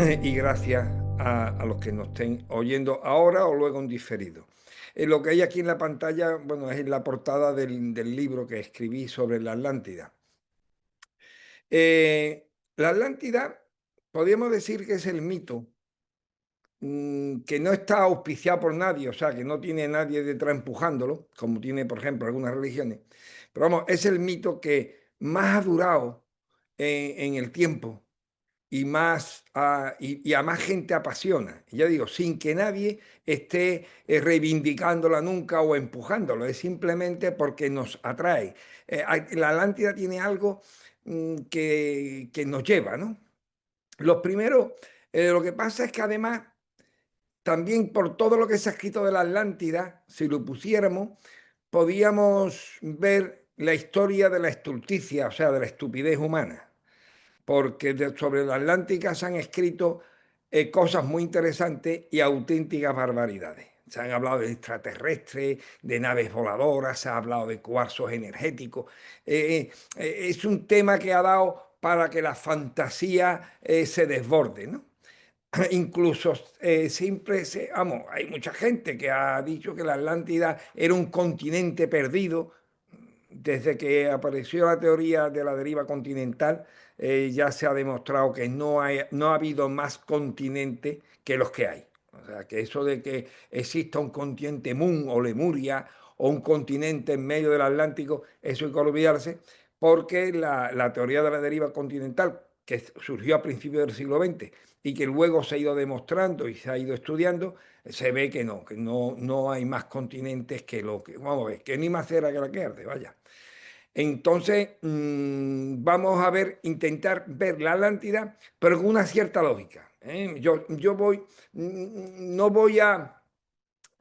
y gracias a los que nos estén oyendo ahora o luego en diferido. Lo que hay aquí en la pantalla, bueno, es la portada del libro que escribí sobre la Atlántida. La Atlántida, podríamos decir que es el mito que no está auspiciado por nadie, o sea, que no tiene nadie detrás empujándolo, como tiene, por ejemplo, algunas religiones. Pero vamos, es el mito que más ha durado en el tiempo y más y a más gente apasiona. Ya digo, sin que nadie esté reivindicándola nunca o empujándolo, es simplemente porque nos atrae. La Atlántida tiene algo que nos lleva, ¿no? Los primeros, lo que pasa es que además, también por todo lo que se ha escrito de la Atlántida, si lo pusiéramos, podíamos ver la historia de la estulticia, o sea, de la estupidez humana porque sobre la Atlántica se han escrito cosas muy interesantes y auténticas barbaridades. Se han hablado de extraterrestres, de naves voladoras, se ha hablado de cuarzos energéticos. Es un tema que ha dado para que la fantasía se desborde, ¿no? Incluso vamos, hay mucha gente que ha dicho que la Atlántida era un continente perdido, desde que apareció la teoría de la deriva continental, ya se ha demostrado que no ha habido más continentes que los que hay. O sea, que eso de que exista un continente Mun o Lemuria o un continente en medio del Atlántico, eso hay que olvidarse, porque la teoría de la deriva continental, que surgió a principios del siglo XX y que luego se ha ido demostrando y se ha ido estudiando, se ve que no hay más continentes que lo que, vamos a ver, que ni más cera que la que arde, vaya. Entonces, vamos a ver, intentar ver la Atlántida, pero con una cierta lógica. ¿Eh? No voy a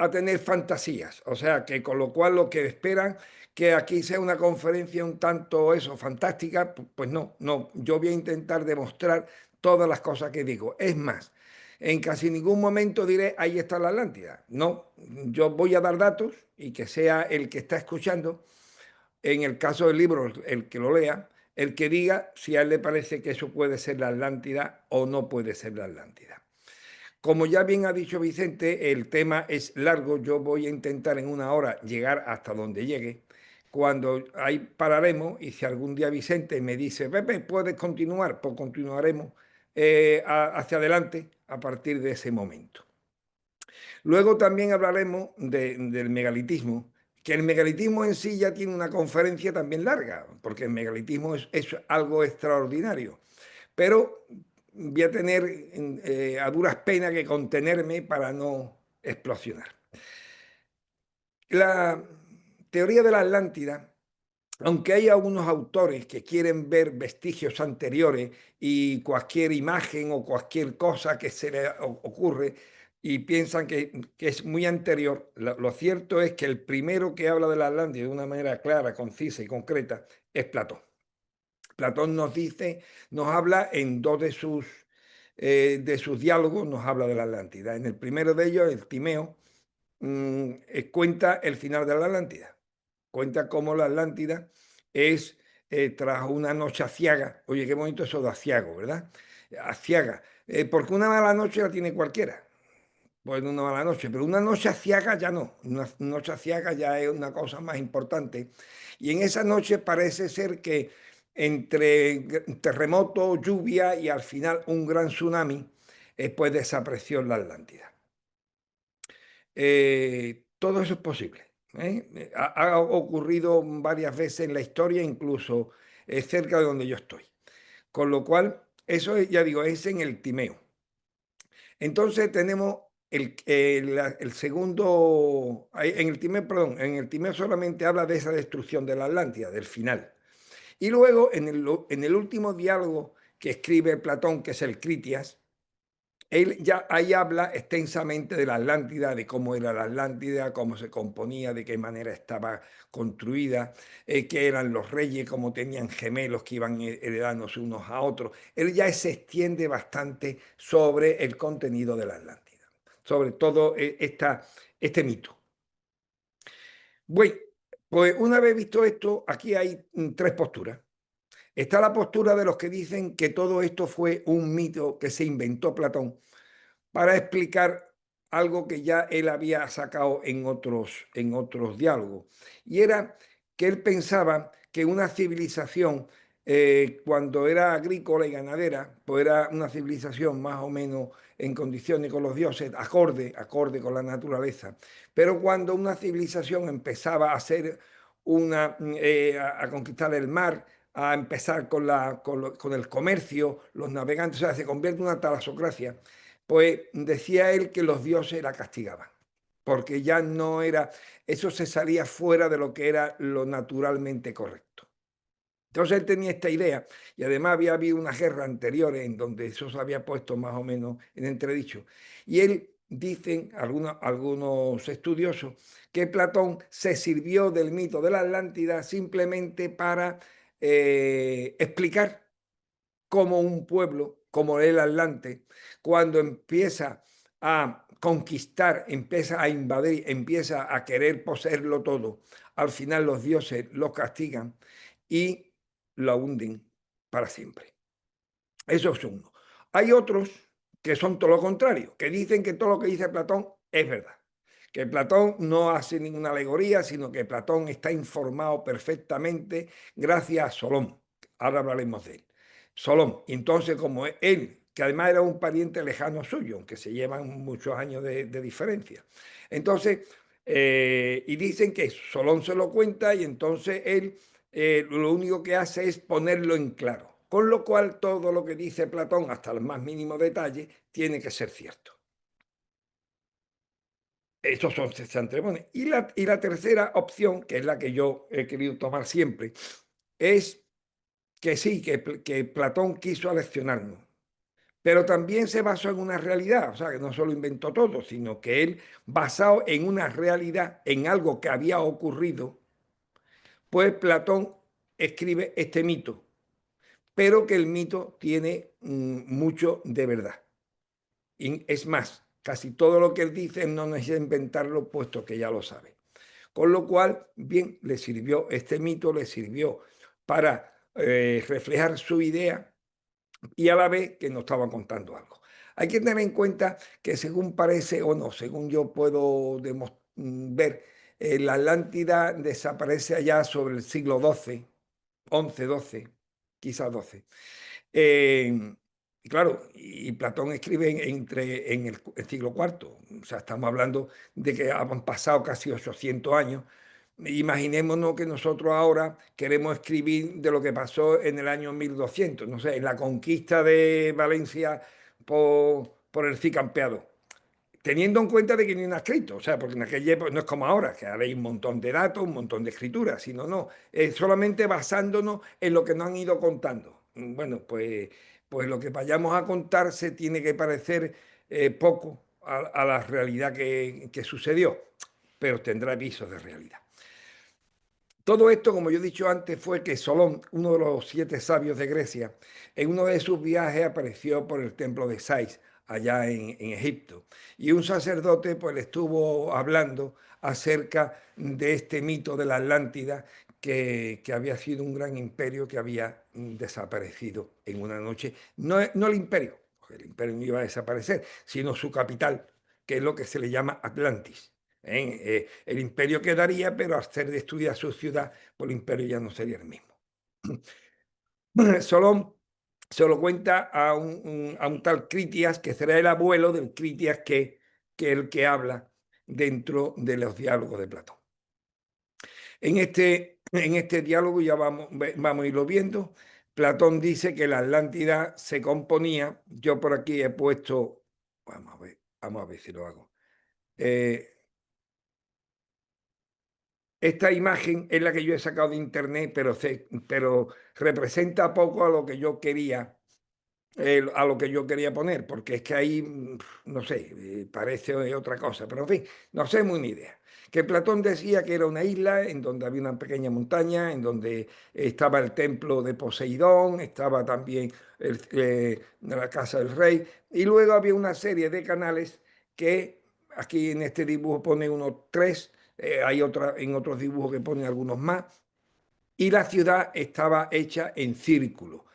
tener fantasías, o sea, que con lo cual lo que esperan que aquí sea una conferencia un tanto eso, fantástica, pues no, yo voy a intentar demostrar todas las cosas que digo. Es más, en casi ningún momento diré, ahí está la Atlántida. No, yo voy a dar datos y que sea el que está escuchando en el caso del libro, el que lo lea, el que diga si a él le parece que eso puede ser la Atlántida o no puede ser la Atlántida. Como ya bien ha dicho Vicente, el tema es largo, yo voy a intentar en una hora llegar hasta donde llegue. Cuando ahí pararemos y si algún día Vicente me dice, Pepe, ¿puedes continuar? Pues continuaremos hacia adelante a partir de ese momento. Luego también hablaremos del megalitismo, que el megalitismo en sí ya tiene una conferencia también larga, porque el megalitismo es algo extraordinario. Pero voy a tener a duras penas que contenerme para no explosionar. La teoría de la Atlántida, aunque hay algunos autores que quieren ver vestigios anteriores y cualquier imagen o cualquier cosa que se le ocurre y piensan que es muy anterior, lo cierto es que el primero que habla de la Atlántida de una manera clara, concisa y concreta es Platón. Platón nos dice, nos habla en dos de sus diálogos, nos habla de la Atlántida. En el primero de ellos, el Timeo, cuenta el final de la Atlántida. Cuenta cómo la Atlántida es tras una noche aciaga. Oye, qué bonito eso de aciago, ¿verdad? Aciaga. Porque una mala noche la tiene cualquiera. Pues una mala noche, pero una noche aciaga ya no. Una noche aciaga ya es una cosa más importante. Y en esa noche parece ser que entre terremoto, lluvia y al final un gran tsunami, pues desapareció la Atlántida. Todo eso es posible. ¿Eh? Ha ocurrido varias veces en la historia, incluso cerca de donde yo estoy. Con lo cual, eso ya digo, es en el Timeo. Entonces tenemos el segundo, en el Timeo, perdón, en el Timeo solamente habla de esa destrucción de la Atlántida, del final. Y luego en el último diálogo que escribe Platón, que es el Critias, él ya ahí habla extensamente de la Atlántida, de cómo era la Atlántida, cómo se componía, de qué manera estaba construida, qué eran los reyes, cómo tenían gemelos que iban heredándose unos a otros. Él ya se extiende bastante sobre el contenido de la Atlántida, sobre todo este mito. Bueno, pues una vez visto esto, aquí hay tres posturas. Está la postura de los que dicen que todo esto fue un mito que se inventó Platón para explicar algo que ya él había sacado en otros diálogos. Y era que él pensaba que una civilización, cuando era agrícola y ganadera, pues era una civilización más o menos en condiciones con los dioses, acorde con la naturaleza. Pero cuando una civilización empezaba a hacer a conquistar el mar, a empezar con el comercio, los navegantes, o sea, se convierte en una talasocracia, pues decía él que los dioses la castigaban, porque ya no era, eso se salía fuera de lo que era lo naturalmente correcto. Entonces él tenía esta idea y además había habido unas guerras anteriores en donde eso se había puesto más o menos en entredicho. Y él, dicen algunos estudiosos, que Platón se sirvió del mito de la Atlántida simplemente para explicar como un pueblo, como el Atlante, cuando empieza a conquistar, empieza a invadir, empieza a querer poseerlo todo, al final los dioses los castigan y lo hunden para siempre. Eso es uno. Hay otros que son todo lo contrario, que dicen que todo lo que dice Platón es verdad. Que Platón no hace ninguna alegoría, sino que Platón está informado perfectamente gracias a Solón. Ahora hablaremos de él. Solón. Y entonces, como él, que además era un pariente lejano suyo, aunque se llevan muchos años de diferencia. Entonces, y dicen que Solón se lo cuenta y entonces él lo único que hace es ponerlo en claro. Con lo cual, todo lo que dice Platón, hasta el más mínimo detalle, tiene que ser cierto. Estos son se anteponen. Y la tercera opción, que es la que yo he querido tomar siempre, es que sí, que Platón quiso aleccionarnos, pero también se basó en una realidad, o sea, que no solo inventó todo, sino que él, basado en una realidad, en algo que había ocurrido, pues Platón escribe este mito, pero que el mito tiene mucho de verdad. Y es más, casi todo lo que él dice no necesita inventarlo, puesto que ya lo sabe. Con lo cual, bien, le sirvió este mito, le sirvió para reflejar su idea y a la vez que nos estaba contando algo. Hay que tener en cuenta que según parece o no, según yo puedo ver, la Atlántida desaparece allá sobre el siglo XII, XI, XII, quizás XII. Y claro, y Platón escribe en el siglo IV, o sea, estamos hablando de que han pasado casi 800 años. Imaginémonos que nosotros ahora queremos escribir de lo que pasó en el año 1200, no sé, en la conquista de Valencia por el Cid Campeador, teniendo en cuenta de que ni un escrito, o sea, porque en aquella época no es como ahora, que ahora hay un montón de datos, un montón de escrituras, sino no, es solamente basándonos en lo que nos han ido contando. Bueno, pues lo que vayamos a contar se tiene que parecer poco a la realidad que sucedió, pero tendrá visos de realidad. Todo esto, como yo he dicho antes, fue que Solón, uno de los 7 sabios de Grecia, en uno de sus viajes apareció por el templo de Sais, allá en Egipto. Y un sacerdote pues le estuvo hablando acerca de este mito de la Atlántida, que había sido un gran imperio que había desaparecido en una noche. No, no el imperio, porque el imperio no iba a desaparecer, sino su capital, que es lo que se le llama Atlantis. El imperio quedaría, pero al ser destruida su ciudad, pues el imperio ya no sería el mismo. Solón se lo cuenta a un tal Critias, que será el abuelo del Critias que el que habla dentro de los diálogos de Platón. En este diálogo ya vamos a irlo viendo. Platón dice que la Atlántida se componía, yo por aquí he puesto, vamos a ver si lo hago. Esta imagen es la que yo he sacado de internet, pero representa poco a lo que yo quería, a lo que yo quería poner, porque es que ahí, no sé, parece otra cosa, pero en fin, no sé muy ni idea. Que Platón decía que era una isla en donde había una pequeña montaña, en donde estaba el templo de Poseidón, estaba también la casa del rey, y luego había una serie de canales que aquí en este dibujo pone unos 3, hay en otros dibujos que pone algunos más, y la ciudad estaba hecha en círculo.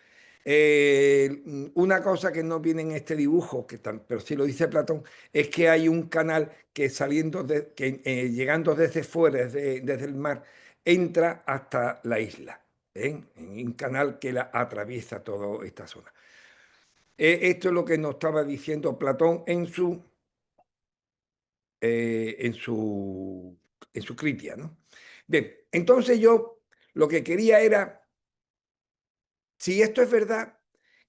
Una cosa que no viene en este dibujo, pero sí lo dice Platón, es que hay un canal que llegando desde fuera, desde el mar, entra hasta la isla, ¿eh? En un canal que atraviesa toda esta zona. Esto es lo que nos estaba diciendo Platón eh, en su, en su Critia, ¿no? Bien, entonces yo lo que quería era, si esto es verdad,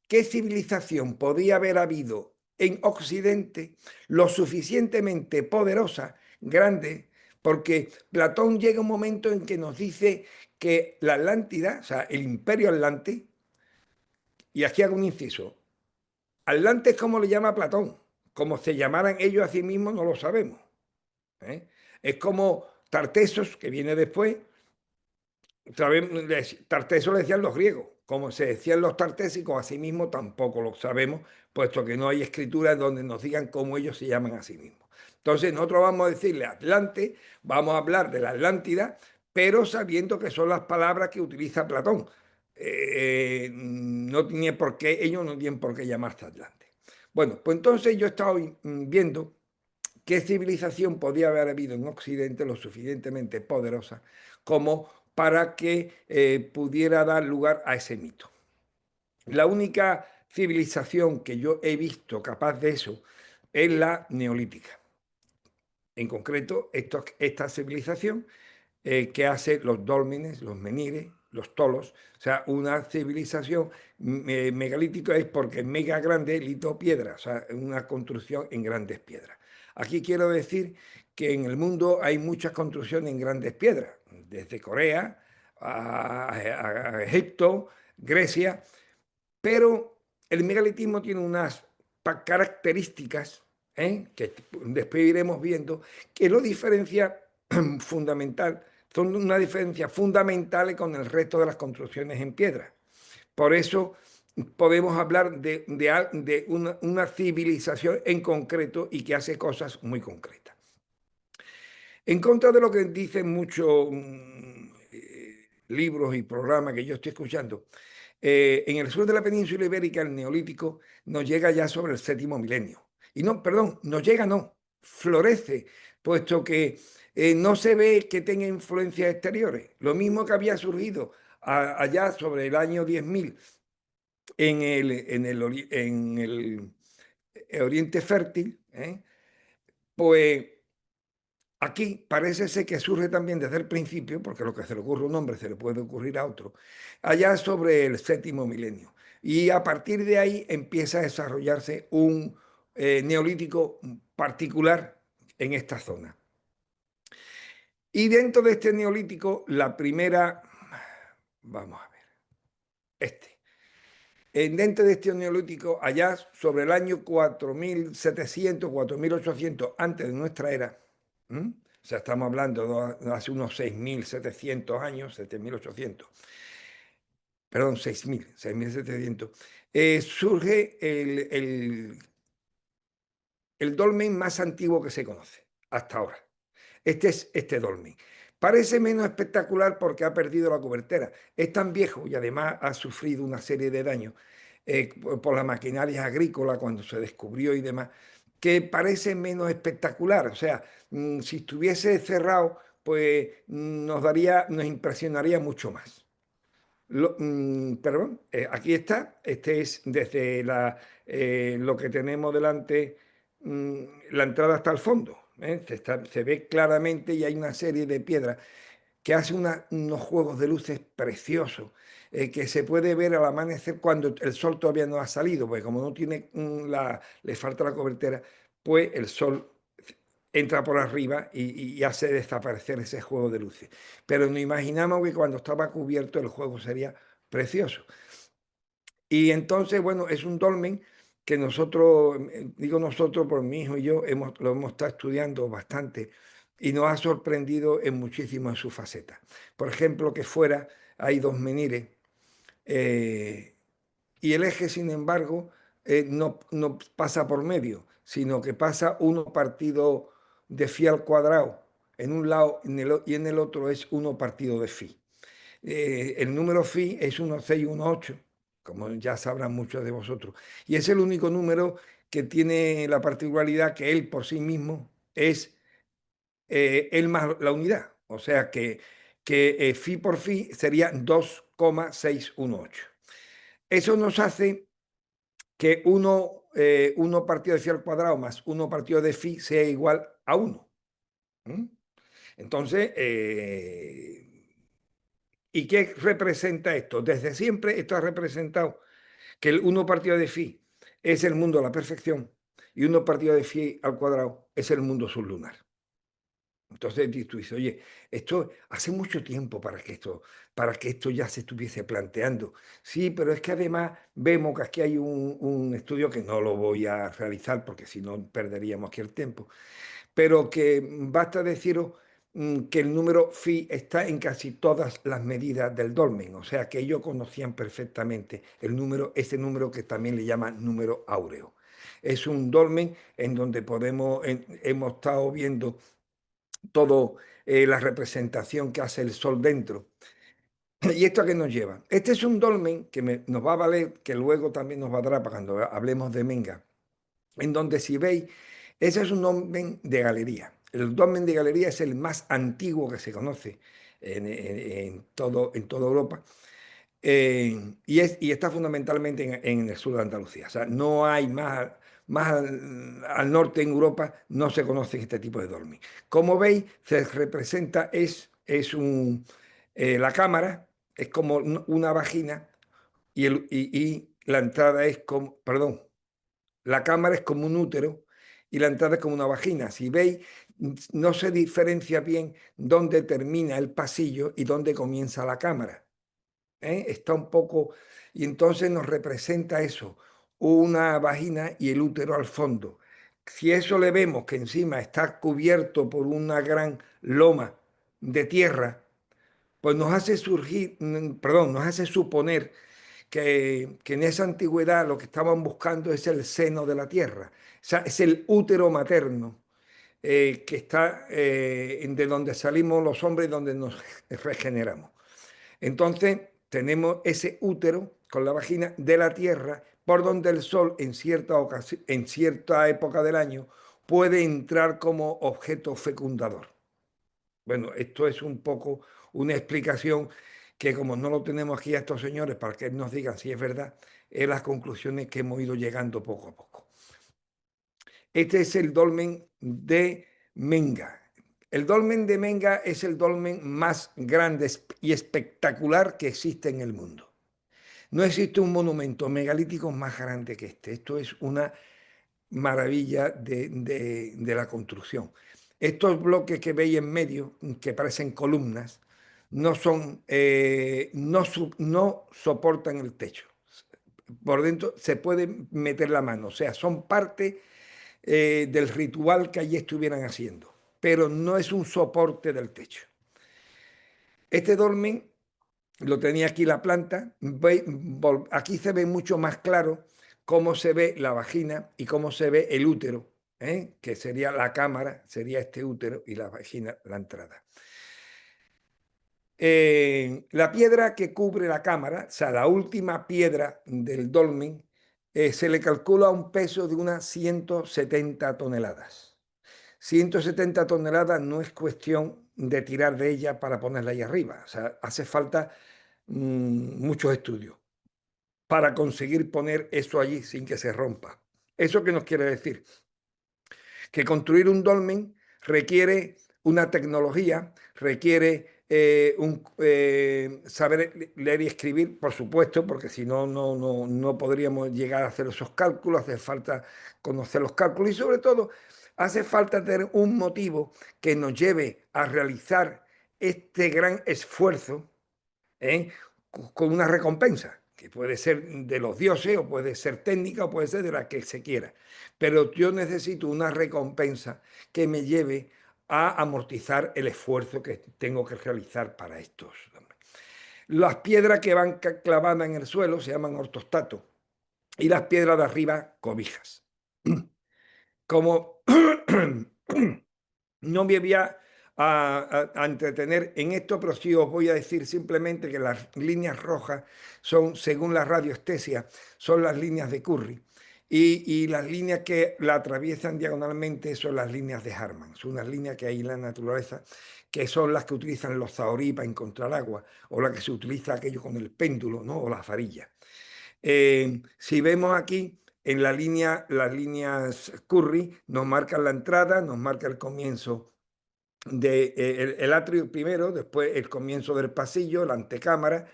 ¿qué civilización podía haber habido en Occidente lo suficientemente poderosa, grande? Porque Platón llega un momento en que nos dice que la Atlántida, o sea, el Imperio Atlante, y aquí hago un inciso, Atlante es como le llama Platón, como se llamaran ellos a sí mismos no lo sabemos, ¿eh? Es como Tartesos, que viene después, Tarteso lo decían los griegos, como se decían los tartésicos, a sí mismos tampoco lo sabemos, puesto que no hay escrituras donde nos digan cómo ellos se llaman a sí mismos. Entonces nosotros vamos a decirle Atlante, vamos a hablar de la Atlántida, pero sabiendo que son las palabras que utiliza Platón. No tiene por qué, ellos no tienen por qué llamarse Atlante. Bueno, pues entonces yo he estado viendo qué civilización podía haber habido en Occidente lo suficientemente poderosa como para que pudiera dar lugar a ese mito. La única civilización que yo he visto capaz de eso es la neolítica. En concreto, esta civilización que hace los dólmenes, los menires, los tolos, o sea, una civilización megalítica es porque mega grande, lito piedra, o sea, una construcción en grandes piedras. Aquí quiero decir que en el mundo hay muchas construcciones en grandes piedras, desde Corea a Egipto, Grecia, pero el megalitismo tiene unas características, que después iremos viendo, que lo diferencia fundamental, son una diferencia fundamental con el resto de las construcciones en piedra. Por eso podemos hablar de una civilización en concreto y que hace cosas muy concretas. En contra de lo que dicen muchos libros y programas que yo estoy escuchando, en el sur de la península ibérica el neolítico nos llega ya sobre el séptimo milenio. Y no, perdón, nos llega no, florece, puesto que no se ve que tenga influencias exteriores. Lo mismo que había surgido allá sobre el año 10.000 en el Oriente Fértil, pues aquí parece ser que surge también desde el principio, porque lo que se le ocurre a un hombre se le puede ocurrir a otro, allá sobre el séptimo milenio. Y a partir de ahí empieza a desarrollarse un neolítico particular en esta zona. Y dentro de este neolítico, la primera, vamos a ver, dentro de este neolítico, allá sobre el año 4700, 4800 antes de nuestra era, ¿m? O sea, estamos hablando de hace unos 6700 años, 7800, perdón, 6700, surge el dolmen más antiguo que se conoce hasta ahora. Este es este dolmen. Parece menos espectacular porque ha perdido la cobertera. Es tan viejo y además ha sufrido una serie de daños por la maquinaria agrícola cuando se descubrió y demás, que parece menos espectacular. O sea, si estuviese cerrado, pues nos impresionaría mucho más. Perdón, aquí está. Este es desde lo que tenemos delante, la entrada hasta el fondo. Se ve claramente y hay una serie de piedras que hace unos juegos de luces preciosos, que se puede ver al amanecer cuando el sol todavía no ha salido, porque como no tiene le falta la cobertera, pues el sol entra por arriba y hace desaparecer ese juego de luces. Pero nos imaginamos que cuando estaba cubierto el juego sería precioso. Y entonces, bueno, es un dolmen que nosotros, digo nosotros por mi hijo y yo, lo hemos estado estudiando bastante y nos ha sorprendido en muchísimas de sus facetas. Por ejemplo, que fuera hay dos menires eh, y el eje, sin embargo, no pasa por medio, sino que pasa uno partido de phi al cuadrado en un lado y en el otro es uno partido de phi. El número phi es 1618, como ya sabrán muchos de vosotros, y es el único número que tiene la particularidad que él por sí mismo es él más la unidad. O sea que phi por phi sería 2,618. Eso nos hace que uno partido de phi al cuadrado más uno partido de phi sea igual a 1. Entonces, ¿y qué representa esto? Desde siempre esto ha representado que el 1 partido de phi es el mundo a la perfección y 1 partido de phi al cuadrado es el mundo sublunar. Entonces tú dices, oye, esto hace mucho tiempo para que esto ya se estuviese planteando. Sí, pero es que además vemos que aquí hay un estudio que no lo voy a realizar porque si no perderíamos aquí el tiempo, pero que basta deciros que el número phi está en casi todas las medidas del dolmen, o sea que ellos conocían perfectamente el número, ese número que también le llaman número áureo. Es un dolmen en donde hemos estado viendo toda la representación que hace el Sol dentro. ¿Y esto a qué nos lleva? Este es un dolmen que nos va a valer, que luego también nos valdrá para cuando hablemos de Menga, en donde si veis, ese es un dolmen de galería. El dolmen de galería es el más antiguo que se conoce en toda Europa. Y está fundamentalmente en el sur de Andalucía. O sea, no hay más al norte en Europa, no se conoce este tipo de dolmen. Como veis, se representa, la cámara es como una vagina y la entrada es como, perdón, la cámara es como un útero y la entrada es como una vagina. Si veis, no se diferencia bien dónde termina el pasillo y dónde comienza la cámara. Está un poco, y entonces nos representa eso, una vagina y el útero al fondo. Si eso le vemos que encima está cubierto por una gran loma de tierra, pues nos hace surgir, perdón, nos hace suponer que en esa antigüedad lo que estaban buscando es el seno de la tierra, o sea, es el útero materno. Que está de donde salimos los hombres, donde nos regeneramos. Entonces, tenemos ese útero con la vagina de la Tierra, por donde el Sol en cierta época del año puede entrar como objeto fecundador. Bueno, esto es un poco una explicación que como no lo tenemos aquí a estos señores para que nos digan si es verdad, es las conclusiones que hemos ido llegando poco a poco. Este es el dolmen de Menga. El dolmen de Menga es el dolmen más grande y espectacular que existe en el mundo. No existe un monumento megalítico más grande que este. Esto es una maravilla de la construcción. Estos bloques que veis en medio, que parecen columnas, no soportan el techo. Por dentro se puede meter la mano, o sea, son parte del ritual que allí estuvieran haciendo, pero no es un soporte del techo. Este dolmen lo tenía aquí la planta, aquí se ve mucho más claro cómo se ve la vagina y cómo se ve el útero, que sería la cámara, sería este útero y la vagina la entrada. La piedra que cubre la cámara, o sea, la última piedra del dolmen, se le calcula un peso de unas 170 toneladas. 170 toneladas no es cuestión de tirar de ella para ponerla ahí arriba. O sea, hace falta muchos estudios para conseguir poner eso allí sin que se rompa. ¿Eso qué nos quiere decir? Que construir un dolmen requiere una tecnología, requiere saber leer y escribir, por supuesto, porque si no, no podríamos llegar a hacer esos cálculos, hace falta conocer los cálculos y sobre todo hace falta tener un motivo que nos lleve a realizar este gran esfuerzo, ¿eh? Con una recompensa, que puede ser de los dioses o puede ser técnica o puede ser de la que se quiera. Pero yo necesito una recompensa que me lleve a amortizar el esfuerzo que tengo que realizar para estos. Las piedras que van clavadas en el suelo se llaman ortostatos y las piedras de arriba cobijas. Como no me voy a a entretener en esto, pero sí os voy a decir simplemente que las líneas rojas son, según la radiestesia, son las líneas de Curry. Y las líneas que la atraviesan diagonalmente son las líneas de Harman. Son unas líneas que hay en la naturaleza, que son las que utilizan los zahorí para encontrar agua, o las que se utiliza aquello con el péndulo, ¿no? O las varillas. Si vemos aquí en la línea, las líneas Curry nos marcan la entrada, nos marca el comienzo de, el atrio primero, después el comienzo del pasillo, la antecámara,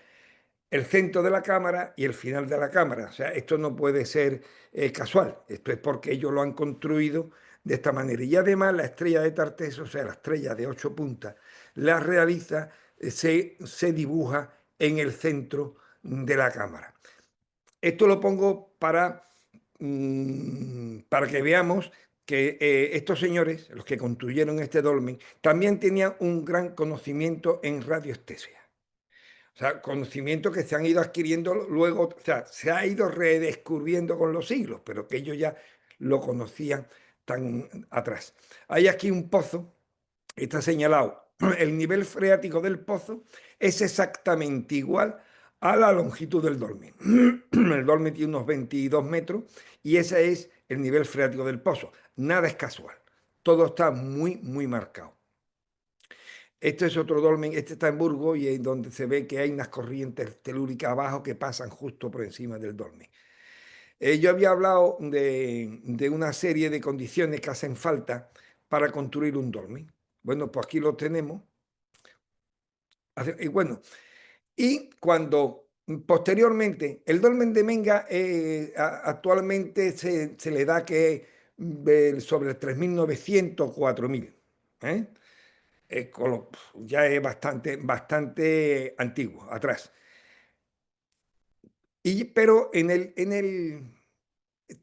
el centro de la cámara y el final de la cámara. O sea, esto no puede ser casual, esto es porque ellos lo han construido de esta manera. Y además la estrella de Tarteso, o sea, la estrella de 8 puntas, la realiza, se dibuja en el centro de la cámara. Esto lo pongo para que veamos que estos señores, los que construyeron este dolmen, también tenían un gran conocimiento en radiestesia. O sea, conocimiento que se han ido adquiriendo luego, o sea, se ha ido redescubriendo con los siglos, pero que ellos ya lo conocían tan atrás. Hay aquí un pozo, está señalado, el nivel freático del pozo es exactamente igual a la longitud del dolmen. El dolmen tiene unos 22 metros y ese es el nivel freático del pozo. Nada es casual, todo está muy, muy marcado. Este es otro dolmen, este está en Burgos y es donde se ve que hay unas corrientes telúricas abajo que pasan justo por encima del dolmen. Yo había hablado de una serie de condiciones que hacen falta para construir un dolmen. Bueno, pues aquí lo tenemos. Y bueno, y cuando posteriormente el dolmen de Menga actualmente se le da que sobre el 3.900, 4.000. ¿Eh? Ya es bastante, bastante antiguo, atrás. Pero en el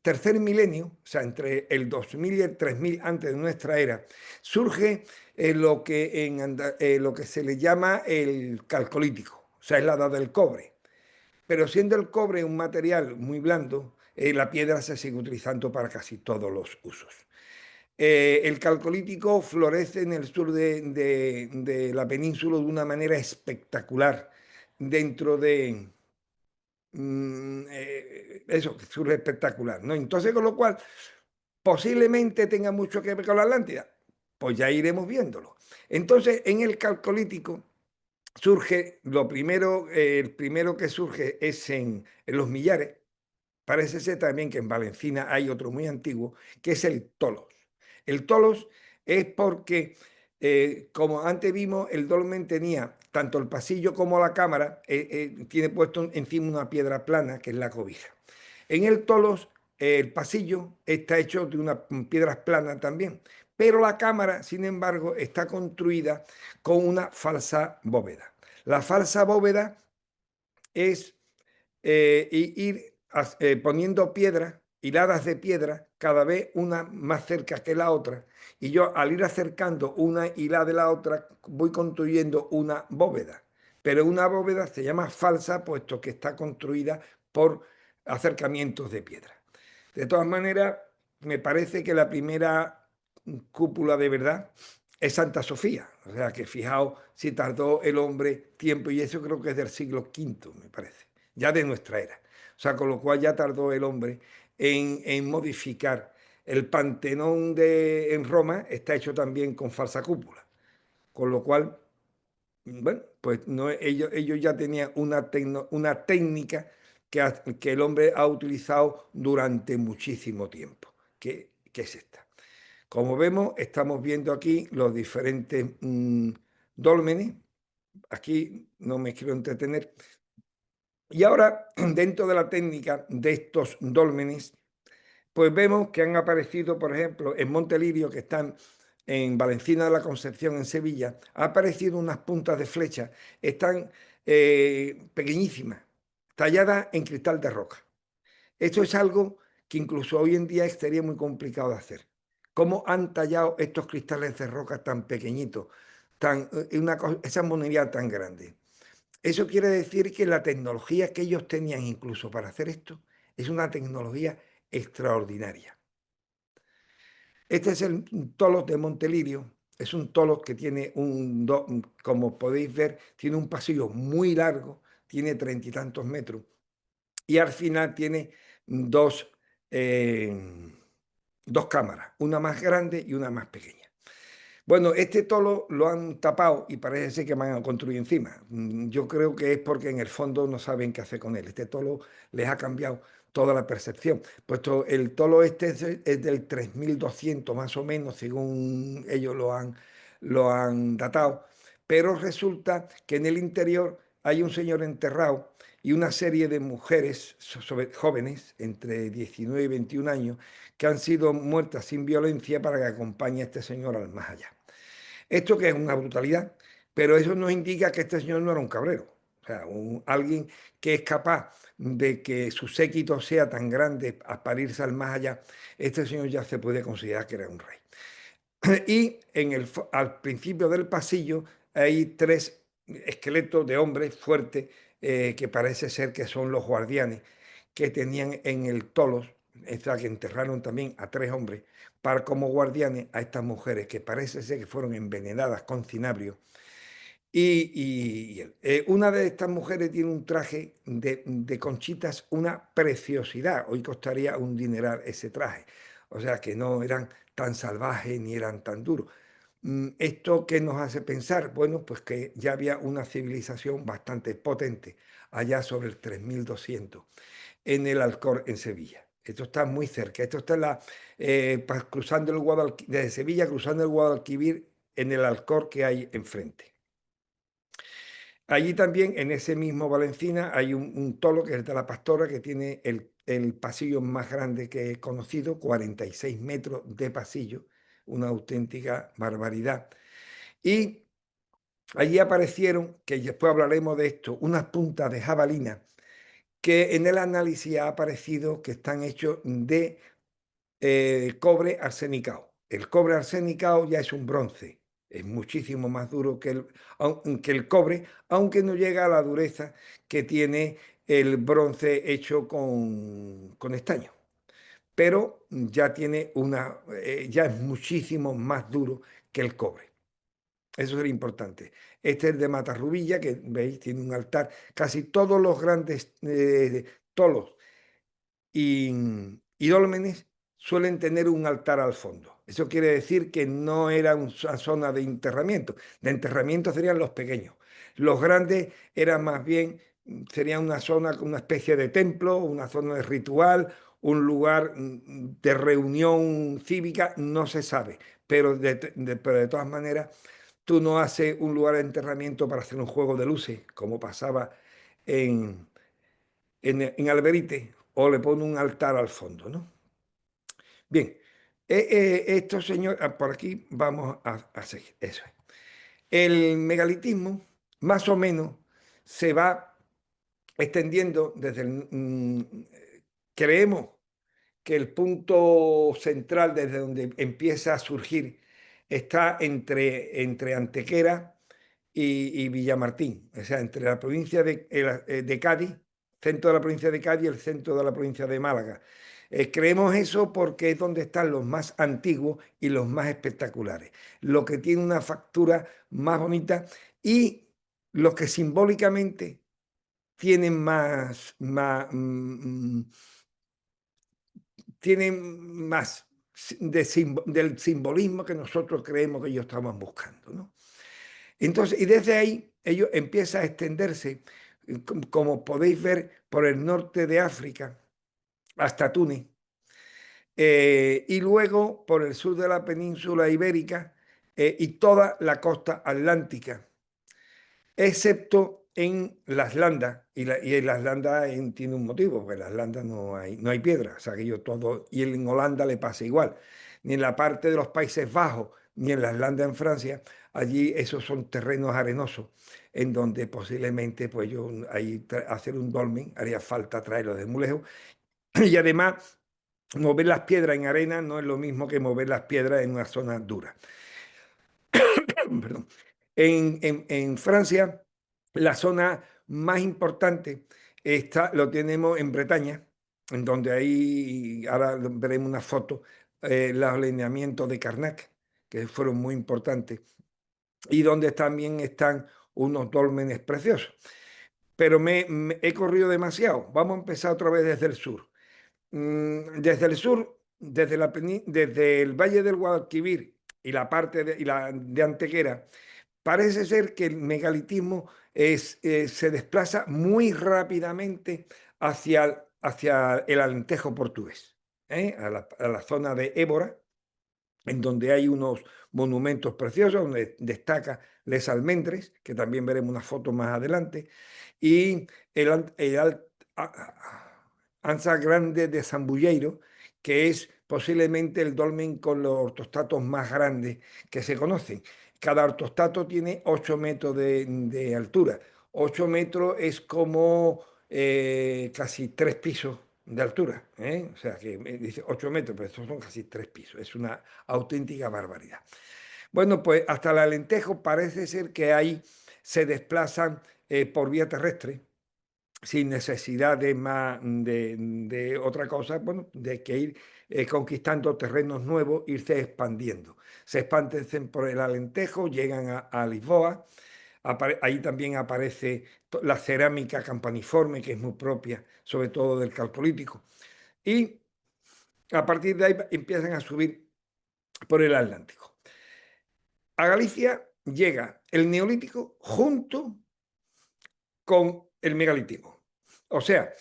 tercer milenio, o sea, entre el 2000 y el 3000 antes de nuestra era, surge lo que se le llama el calcolítico, o sea, es la edad del cobre. Pero siendo el cobre un material muy blando, la piedra se sigue utilizando para casi todos los usos. El calcolítico florece en el sur de la península de una manera espectacular dentro de, eso, que surge espectacular, ¿no? Entonces, con lo cual, posiblemente tenga mucho que ver con la Atlántida. Pues ya iremos viéndolo. Entonces, en el calcolítico surge, el primero que surge es en los Millares. Parece ser también que en Valencina hay otro muy antiguo, que es el tolos. El tolos es porque, como antes vimos, el dolmen tenía tanto el pasillo como la cámara, tiene puesto encima una piedra plana, que es la cobija. En el tolos, el pasillo está hecho de unas piedras planas también, pero la cámara, sin embargo, está construida con una falsa bóveda. La falsa bóveda es ir poniendo piedras, hiladas de piedra, cada vez una más cerca que la otra. Y yo al ir acercando una hilada de la otra, voy construyendo una bóveda. Pero una bóveda se llama falsa, puesto que está construida por acercamientos de piedra. De todas maneras, me parece que la primera cúpula de verdad es Santa Sofía. O sea que fijaos si tardó el hombre tiempo, y eso creo que es del siglo V, me parece, ya de nuestra era. O sea, con lo cual ya tardó el hombre en modificar. El Pantenón en Roma está hecho también con falsa cúpula. Con lo cual, bueno, pues no, ellos ya tenían una técnica que el hombre ha utilizado durante muchísimo tiempo, que es esta. Como vemos, estamos viendo aquí los diferentes dólmenes. Aquí no me quiero entretener. Y ahora, dentro de la técnica de estos dólmenes, pues vemos que han aparecido, por ejemplo, en Montelirio, que están en Valencina de la Concepción, en Sevilla, han aparecido unas puntas de flecha, están pequeñísimas, talladas en cristal de roca. Esto es algo que incluso hoy en día sería muy complicado de hacer. ¿Cómo han tallado estos cristales de roca tan pequeñitos, esa monería tan grande? Eso quiere decir que la tecnología que ellos tenían incluso para hacer esto es una tecnología extraordinaria. Este es el Tolos de Montelirio. Es un tolo que tiene como podéis ver, tiene un pasillo muy largo, tiene 30 y tantos metros, y al final tiene dos, eh, dos cámaras, una más grande y una más pequeña. Bueno, este tolo lo han tapado y parece ser que van a construir encima. Yo creo que es porque en el fondo no saben qué hacer con él. Este tolo les ha cambiado toda la percepción, puesto el tolo este es del 3200 más o menos, según ellos lo han datado, pero resulta que en el interior hay un señor enterrado y una serie de mujeres jóvenes, entre 19 y 21 años, que han sido muertas sin violencia para que acompañe a este señor al más allá. Esto que es una brutalidad, pero eso nos indica que este señor no era un cabrero. O sea, alguien que es capaz de que su séquito sea tan grande para irse al más allá, este señor ya se puede considerar que era un rey. Y al principio del pasillo hay tres esqueletos de hombres fuertes, que parece ser que son los guardianes que tenían en el Tolos, esta que enterraron también a tres hombres, para como guardianes a estas mujeres que parece ser que fueron envenenadas con cinabrio. Una de estas mujeres tiene un traje de conchitas, una preciosidad. Hoy costaría un dineral ese traje. O sea que no eran tan salvajes ni eran tan duros. ¿Esto qué nos hace pensar? Bueno, pues que ya había una civilización bastante potente, allá sobre el 3200 en el Alcor, en Sevilla. Esto está muy cerca. Esto está cruzando el Guadalquivir, desde Sevilla, cruzando el Guadalquivir, en el Alcor que hay enfrente. Allí también, en ese mismo Valencina, hay un tolo que es de la Pastora, que tiene el pasillo más grande que he conocido, 46 metros de pasillo, una auténtica barbaridad. Y allí aparecieron, que después hablaremos de esto, unas puntas de jabalina, que en el análisis ha aparecido que están hechos de cobre arsenicado. El cobre arsenicado ya es un bronce, es muchísimo más duro que el cobre, aunque no llega a la dureza que tiene el bronce hecho con estaño. Pero ya ya es muchísimo más duro que el cobre. Eso es lo importante. Este es el de Matarrubilla, que veis, tiene un altar. Casi todos los grandes tolos y, y dólmenes suelen tener un altar al fondo. Eso quiere decir que no era una zona de enterramiento. De enterramiento serían los pequeños. Los grandes eran más bien, serían una zona, una especie de templo, una zona de ritual, un lugar de reunión cívica, no se sabe. Pero de todas maneras, tú no haces un lugar de enterramiento para hacer un juego de luces, como pasaba en, en Alberite, o le pone un altar al fondo, ¿no? Bien, esto, señor, por aquí vamos a seguir. Eso es. El megalitismo, más o menos, se va extendiendo creemos que el punto central desde donde empieza a surgir está entre Antequera y Villamartín, o sea, entre la provincia de Cádiz, centro de la provincia de Cádiz y el centro de la provincia de Málaga. Creemos eso porque es donde están los más antiguos y los más espectaculares, los que tienen una factura más bonita y los que simbólicamente tienen tienen más del simbolismo que nosotros creemos que ellos estaban buscando, ¿no? Entonces, y desde ahí ellos empieza a extenderse, como podéis ver, por el norte de África hasta Túnez, y luego por el sur de la península ibérica, y toda la costa atlántica, excepto en las landas, y en las landas tiene un motivo, porque en las landas no hay piedra, o sea que yo todo, y en Holanda le pasa igual, ni en la parte de los Países Bajos, ni en las landas en Francia, allí esos son terrenos arenosos, en donde posiblemente pues yo ahí hacer un dolmen haría falta traerlo de muy lejos, y además mover las piedras en arena no es lo mismo que mover las piedras en una zona dura. Perdón. En Francia, la zona más importante lo tenemos en Bretaña, en donde ahí, ahora veremos una foto, los alineamientos de Karnak, que fueron muy importantes, y donde también están unos dólmenes preciosos. Pero he corrido demasiado. Vamos a empezar otra vez desde el sur. Desde el sur, desde el Valle del Guadalquivir y la parte de Antequera, parece ser que el megalitismo se desplaza muy rápidamente hacia el Alentejo portugués, a la zona de Évora, en donde hay unos monumentos preciosos, donde destaca Les Almendres, que también veremos una foto más adelante, y el Ansa Grande de Zambulleiro, que es posiblemente el dolmen con los ortostatos más grandes que se conocen. Cada ortostato tiene 8 metros de altura. 8 metros es como casi 3 pisos de altura, ¿eh? O sea, que dice 8 metros, pero estos son casi 3 pisos. Es una auténtica barbaridad. Bueno, pues hasta el Alentejo parece ser que ahí se desplazan por vía terrestre sin necesidad de otra cosa, bueno, de que ir conquistando terrenos nuevos, irse expandiendo. Se expanden por el Alentejo, llegan a Lisboa, ahí también aparece la cerámica campaniforme, que es muy propia, sobre todo del Calcolítico, y a partir de ahí empiezan a subir por el Atlántico. A Galicia llega el Neolítico junto con el megalitismo. O sea,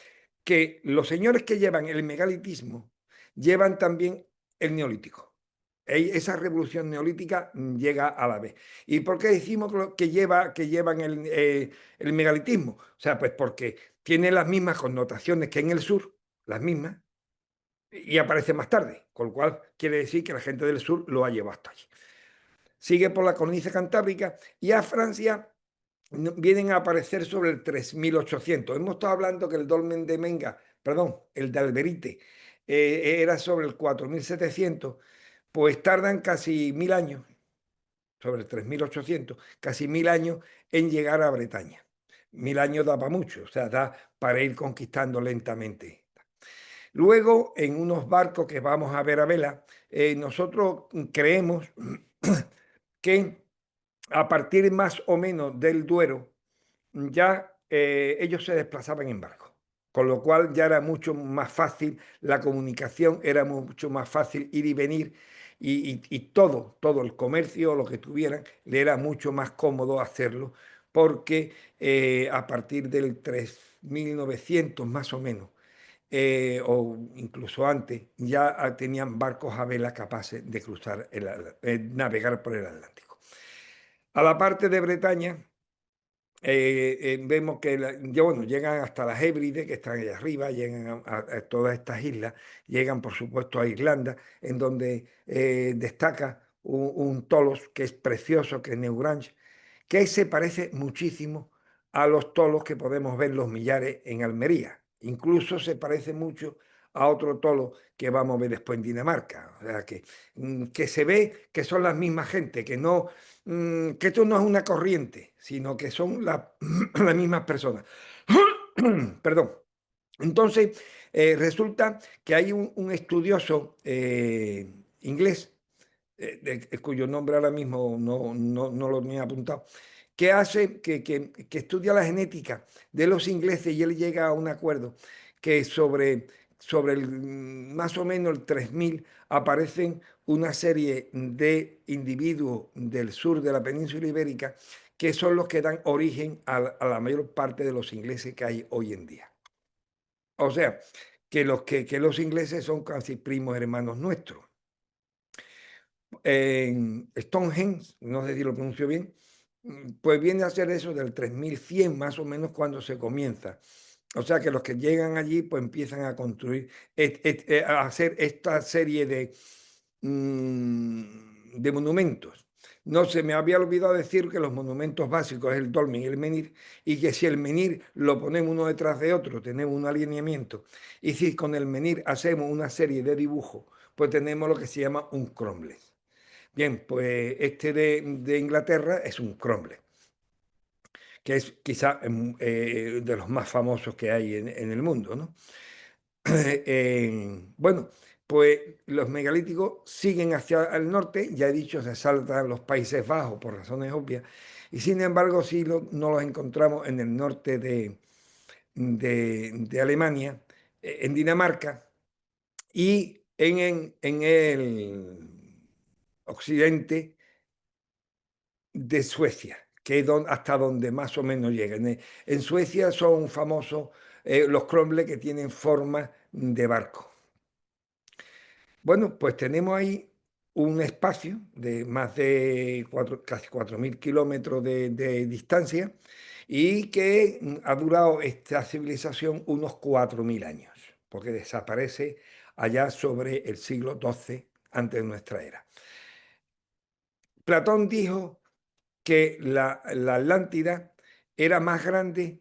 que los señores que llevan el megalitismo llevan también el neolítico. Esa revolución neolítica llega a la vez. ¿Y por qué decimos que llevan el megalitismo? O sea, pues porque tiene las mismas connotaciones que en el sur, las mismas, y aparece más tarde, con lo cual quiere decir que la gente del sur lo ha llevado hasta allí. Sigue por la cornisa cantábrica y a Francia vienen a aparecer sobre el 3800. Hemos estado hablando que el dolmen de Menga, perdón, el de Alberite, era sobre el 4700, pues tardan casi 1000 años, sobre el 3800, casi 1000 años en llegar a Bretaña. 1000 años da para mucho, o sea, da para ir conquistando lentamente. Luego, en unos barcos que vamos a ver a vela, nosotros creemos que a partir más o menos del Duero, ya ellos se desplazaban en barco, con lo cual ya era mucho más fácil la comunicación, era mucho más fácil ir y venir y todo el comercio, lo que tuvieran, le era mucho más cómodo hacerlo porque a partir del 3900 más o menos, o incluso antes, ya tenían barcos a vela capaces de cruzar navegar por el Atlántico. A la parte de Bretaña, vemos que ya, bueno, llegan hasta las Hébrides, que están allá arriba, llegan a todas estas islas, llegan por supuesto a Irlanda, en donde destaca un tolos que es precioso, que es Newgrange, que se parece muchísimo a los tolos que podemos ver los Millares en Almería. Incluso se parece mucho a otro tolo que vamos a ver después en Dinamarca. O sea, que se ve que son las mismas gente, que esto no es una corriente, sino que son las mismas personas. Perdón. Entonces, resulta que hay un estudioso inglés, cuyo nombre ahora mismo no lo tenía apuntado, que estudia la genética de los ingleses y él llega a un acuerdo que sobre más o menos el 3000 aparecen una serie de individuos del sur de la península ibérica que son los que dan origen a la mayor parte de los ingleses que hay hoy en día. O sea, que los ingleses son casi primos hermanos nuestros. En Stonehenge, no sé si lo pronuncio bien, pues viene a ser eso del 3100 más o menos cuando se comienza. O sea que los que llegan allí pues empiezan a construir, a hacer esta serie de monumentos. No se me había olvidado decir que los monumentos básicos es el dolmen y el menhir, y que si el menhir lo ponemos uno detrás de otro, tenemos un alineamiento, y si con el menhir hacemos una serie de dibujos, pues tenemos lo que se llama un cromlech. Bien, pues este de Inglaterra es un cromlech, que es quizá de los más famosos que hay en el mundo, ¿no? Bueno, pues los megalíticos siguen hacia el norte, ya he dicho, se saltan los Países Bajos por razones obvias, y sin embargo sí no los encontramos en el norte de Alemania, en Dinamarca y en el occidente de Suecia, que es hasta donde más o menos llegan. En Suecia son famosos los cromlech que tienen forma de barco. Bueno, pues tenemos ahí un espacio de más de casi 4.000 kilómetros de distancia y que ha durado esta civilización unos 4.000 años, porque desaparece allá sobre el siglo XII antes de nuestra era. Platón dijo que la Atlántida era más grande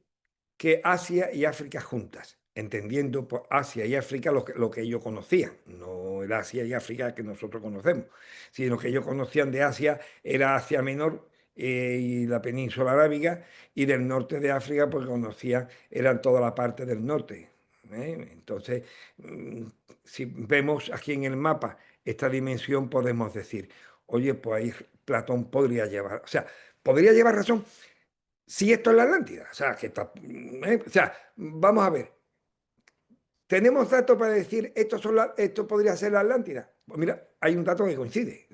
que Asia y África juntas, entendiendo por Asia y África lo que ellos conocían, no el Asia y África que nosotros conocemos, sino que ellos conocían de Asia era Asia Menor y la península arábiga, y del norte de África pues conocían, eran toda la parte del norte. Entonces, mm, si vemos aquí en el mapa esta dimensión, podemos decir, oye, pues ahí Platón podría llevar, o sea, podría llevar razón si esto es la Atlántida. O sea, o sea, vamos a ver. ¿Tenemos datos para decir esto podría ser la Atlántida? Pues mira, hay un dato que coincide.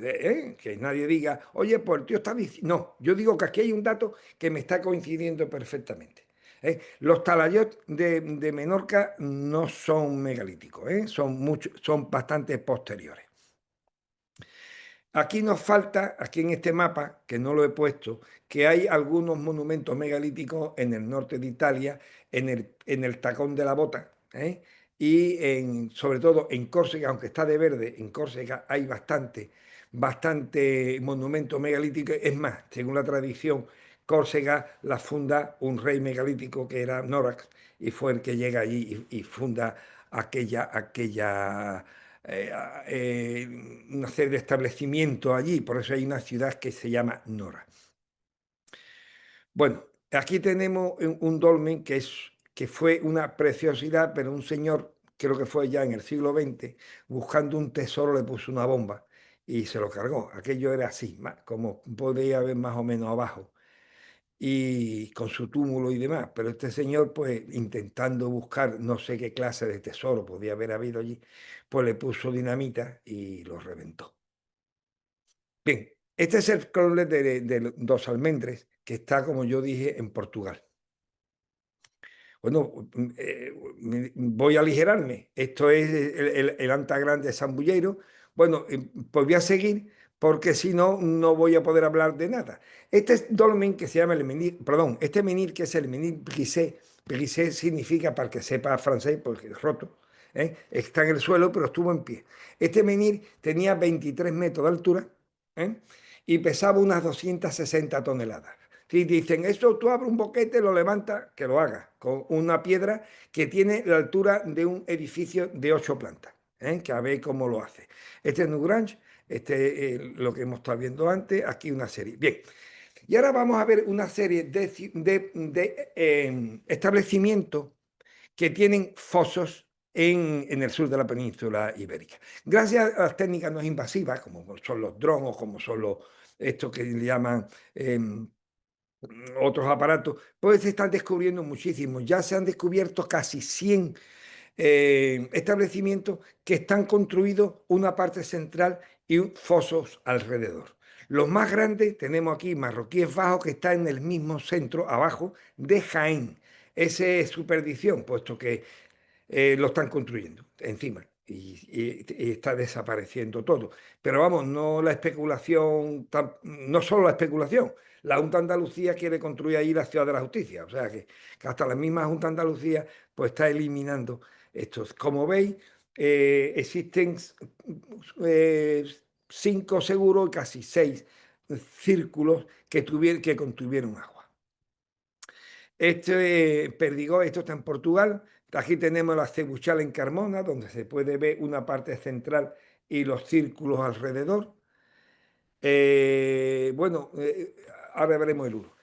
Que nadie diga, oye, pues el tío está diciendo. No, yo digo que aquí hay un dato que me está coincidiendo perfectamente. Los talayots de Menorca no son megalíticos, son bastante posteriores. Aquí nos falta, aquí en este mapa, que no lo he puesto, que hay algunos monumentos megalíticos en el norte de Italia, en el Tacón de la Bota, y sobre todo en Córcega, aunque está de verde, en Córcega hay bastante monumentos megalíticos. Es más, según la tradición, Córcega la funda un rey megalítico que era Norax, y fue el que llega allí y funda aquella una serie de establecimientos allí, por eso hay una ciudad que se llama Nora. Bueno, aquí tenemos un dolmen que fue una preciosidad, pero un señor, creo que fue ya en el siglo XX, buscando un tesoro le puso una bomba y se lo cargó. Aquello era así, como podía ver más o menos abajo, y con su túmulo y demás. Pero este señor, pues intentando buscar no sé qué clase de tesoro podía haber habido allí, pues le puso dinamita y lo reventó. Bien, este es el crowlet de Dos Almendres, que está, como yo dije, en Portugal. Bueno, voy a aligerarme. Esto es el Anta Grande de Sambulleiro. Bueno, pues voy a seguir porque si no, no voy a poder hablar de nada. Este es dolmen que se llama el menir, perdón, este menir que es el menir brisé. Brisé significa, para el que sepa francés, porque es roto, está en el suelo, pero estuvo en pie. Este menir tenía 23 metros de altura, ¿eh? Y pesaba unas 260 toneladas. Si dicen, eso tú abres un boquete, lo levantas, que lo haga, con una piedra que tiene la altura de un edificio de 8 plantas, que a ver cómo lo hace. Este es Nugrange, este es lo que hemos estado viendo antes, aquí una serie. Bien, y ahora vamos a ver una serie de establecimientos que tienen fosos en el sur de la península ibérica. Gracias a las técnicas no invasivas, como son los drones, como son estos que le llaman otros aparatos, pues se están descubriendo muchísimos. Ya se han descubierto casi 100 establecimientos que están construidos una parte central y fosos alrededor. Los más grandes tenemos aquí Marroquíes Bajos, que está en el mismo centro, abajo, de Jaén. Ese es su perdición, puesto que lo están construyendo encima y está desapareciendo todo. Pero vamos, no la especulación, no solo la especulación. La Junta de Andalucía quiere construir ahí la Ciudad de la Justicia, o sea que hasta la misma Junta de Andalucía pues está eliminando estos. Como veis, existen eh, 5 seguros y casi 6 círculos que contuvieron agua. Este Perdigó, esto está en Portugal. Aquí tenemos la Cebuchal en Carmona, donde se puede ver una parte central y los círculos alrededor. Bueno, ahora veremos el Uro.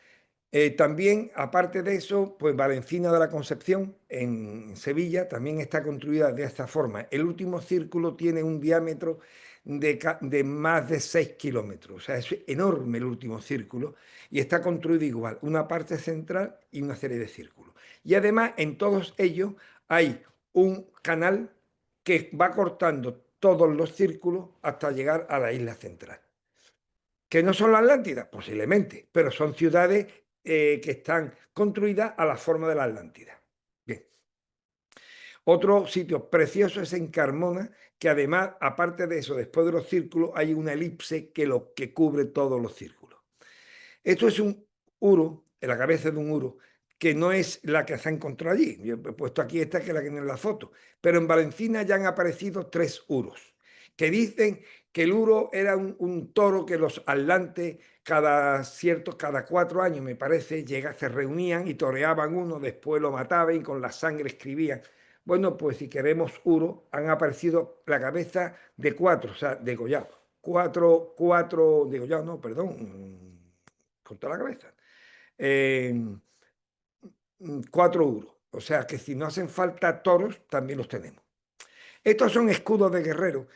También, aparte de eso, pues Valencina de la Concepción, en Sevilla, también está construida de esta forma. El último círculo tiene un diámetro de más de 6 kilómetros. O sea, es enorme el último círculo y está construido igual, una parte central y una serie de círculos. Y además, en todos ellos hay un canal que va cortando todos los círculos hasta llegar a la isla central. ¿Que no son la Atlántida? Posiblemente, pero son ciudades que están construidas a la forma de la Atlántida. Bien. Otro sitio precioso es en Carmona, que además, aparte de eso, después de los círculos, hay una elipse que cubre todos los círculos. Esto es un uro, en la cabeza de un uro, que no es la que se ha encontrado allí. Yo he puesto aquí esta, que es la que tiene en la foto. Pero en Valencina ya han aparecido 3 uros, que dicen que el uro era un toro que los atlantes cada 4 años, me parece, se reunían y toreaban uno, después lo mataban y con la sangre escribían. Bueno, pues si queremos uro, han aparecido la cabeza de 4, o sea, degollado. Cuatro degollados, no, perdón, cortar la cabeza. Eh, 4 euros. O sea que si no hacen falta toros, también los tenemos. Estos son escudos de guerrero.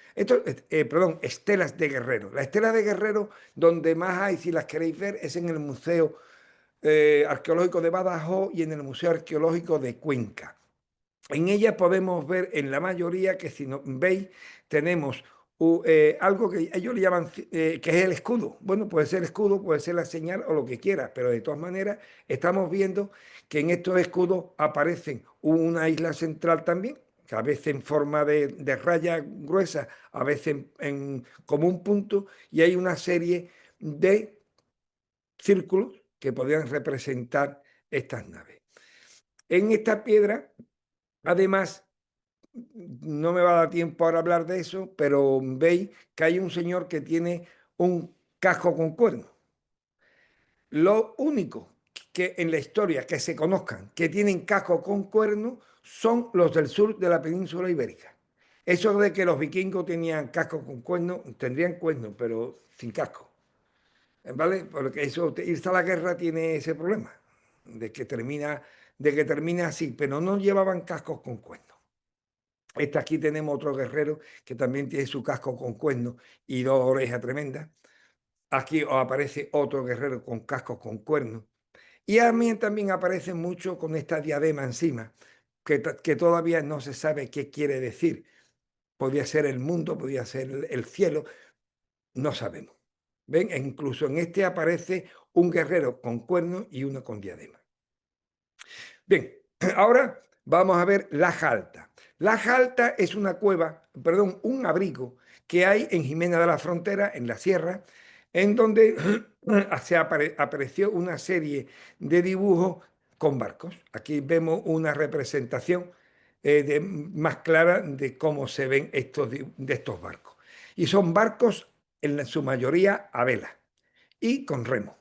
Perdón, estelas de guerrero. La estela de guerrero, donde más hay, si las queréis ver, es en el Museo Arqueológico de Badajoz y en el Museo Arqueológico de Cuenca. En ella podemos ver en la mayoría que si no, veis tenemos algo que ellos le llaman que es el escudo. Bueno, puede ser el escudo, puede ser la señal o lo que quiera, pero de todas maneras estamos viendo que en estos escudos aparecen una isla central también, que a veces en forma de raya gruesa, a veces como un punto, y hay una serie de círculos que podrían representar estas naves. En esta piedra, además, no me va a dar tiempo ahora a hablar de eso, pero veis que hay un señor que tiene un casco con cuerno. Lo único que en la historia que se conozcan que tienen casco con cuerno son los del sur de la península ibérica. Eso de que los vikingos tenían casco con cuerno, tendrían cuerno, pero sin casco. ¿Vale? Porque eso, irse a la guerra tiene ese problema, de que termina así, pero no llevaban cascos con cuerno. Aquí tenemos otro guerrero que también tiene su casco con cuernos y 2 orejas tremendas. Aquí os aparece otro guerrero con casco con cuernos. Y a mí también aparece mucho con esta diadema encima, que todavía no se sabe qué quiere decir. Podría ser el mundo, podría ser el cielo, no sabemos. ¿Ven? E incluso en este aparece un guerrero con cuernos y uno con diadema. Bien, ahora vamos a ver la Jalta. La Jalta es una cueva, perdón, un abrigo que hay en Jimena de la Frontera, en la sierra, en donde apareció una serie de dibujos con barcos. Aquí vemos una representación más clara de cómo se ven de estos barcos. Y son barcos en su mayoría a vela y con remo.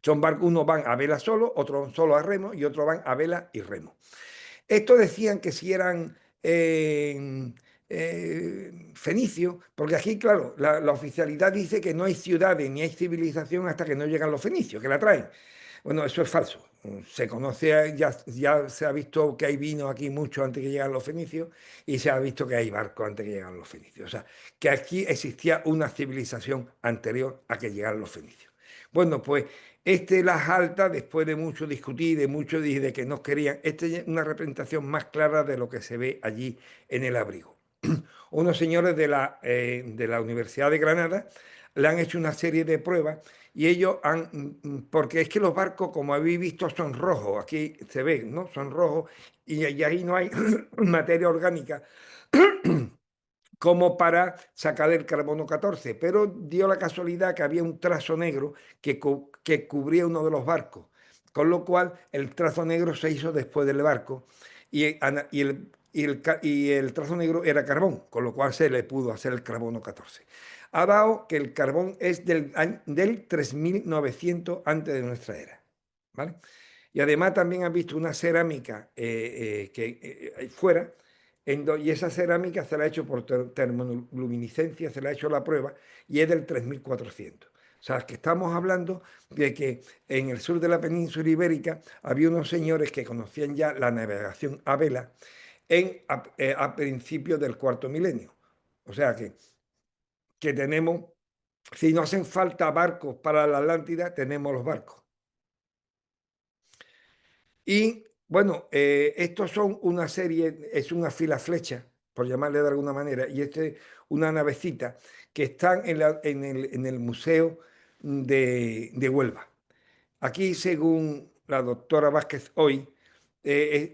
Son barcos, unos van a vela solo, otros solo a remo y otros van a vela y remo. Estos decían que si eran fenicios, porque aquí, claro, la oficialidad dice que no hay ciudades ni hay civilización hasta que no llegan los fenicios, que la traen. Bueno, eso es falso. Se conoce, ya se ha visto que hay vino aquí mucho antes que llegan los fenicios y se ha visto que hay barcos antes que llegan los fenicios. O sea, que aquí existía una civilización anterior a que llegaran los fenicios. Bueno, pues las altas, después de mucho discutir, de que no querían, es una representación más clara de lo que se ve allí en el abrigo. Unos señores de la Universidad de Granada le han hecho una serie de pruebas y ellos porque es que los barcos, como habéis visto, son rojos, aquí se ve, ¿no? Son rojos y ahí no hay materia orgánica como para sacar el carbono 14, pero dio la casualidad que había un trazo negro que cubría uno de los barcos, con lo cual el trazo negro se hizo después del barco y el trazo negro era carbón, con lo cual se le pudo hacer el carbono 14. Ha dado que el carbón es del 3900 antes de nuestra era, ¿vale? Y además también han visto una cerámica que fuera, y esa cerámica se la ha hecho por termoluminiscencia, se la ha hecho la prueba, y es del 3400. O sea, que estamos hablando de que en el sur de la península ibérica había unos señores que conocían ya la navegación a vela a principios del cuarto milenio. O sea que tenemos, si no hacen falta barcos para la Atlántida, tenemos los barcos. Y bueno, estos son una serie, es una fila flecha, por llamarle de alguna manera, y este es una navecita que están en el Museo de Huelva. Aquí, según la doctora Vázquez hoy,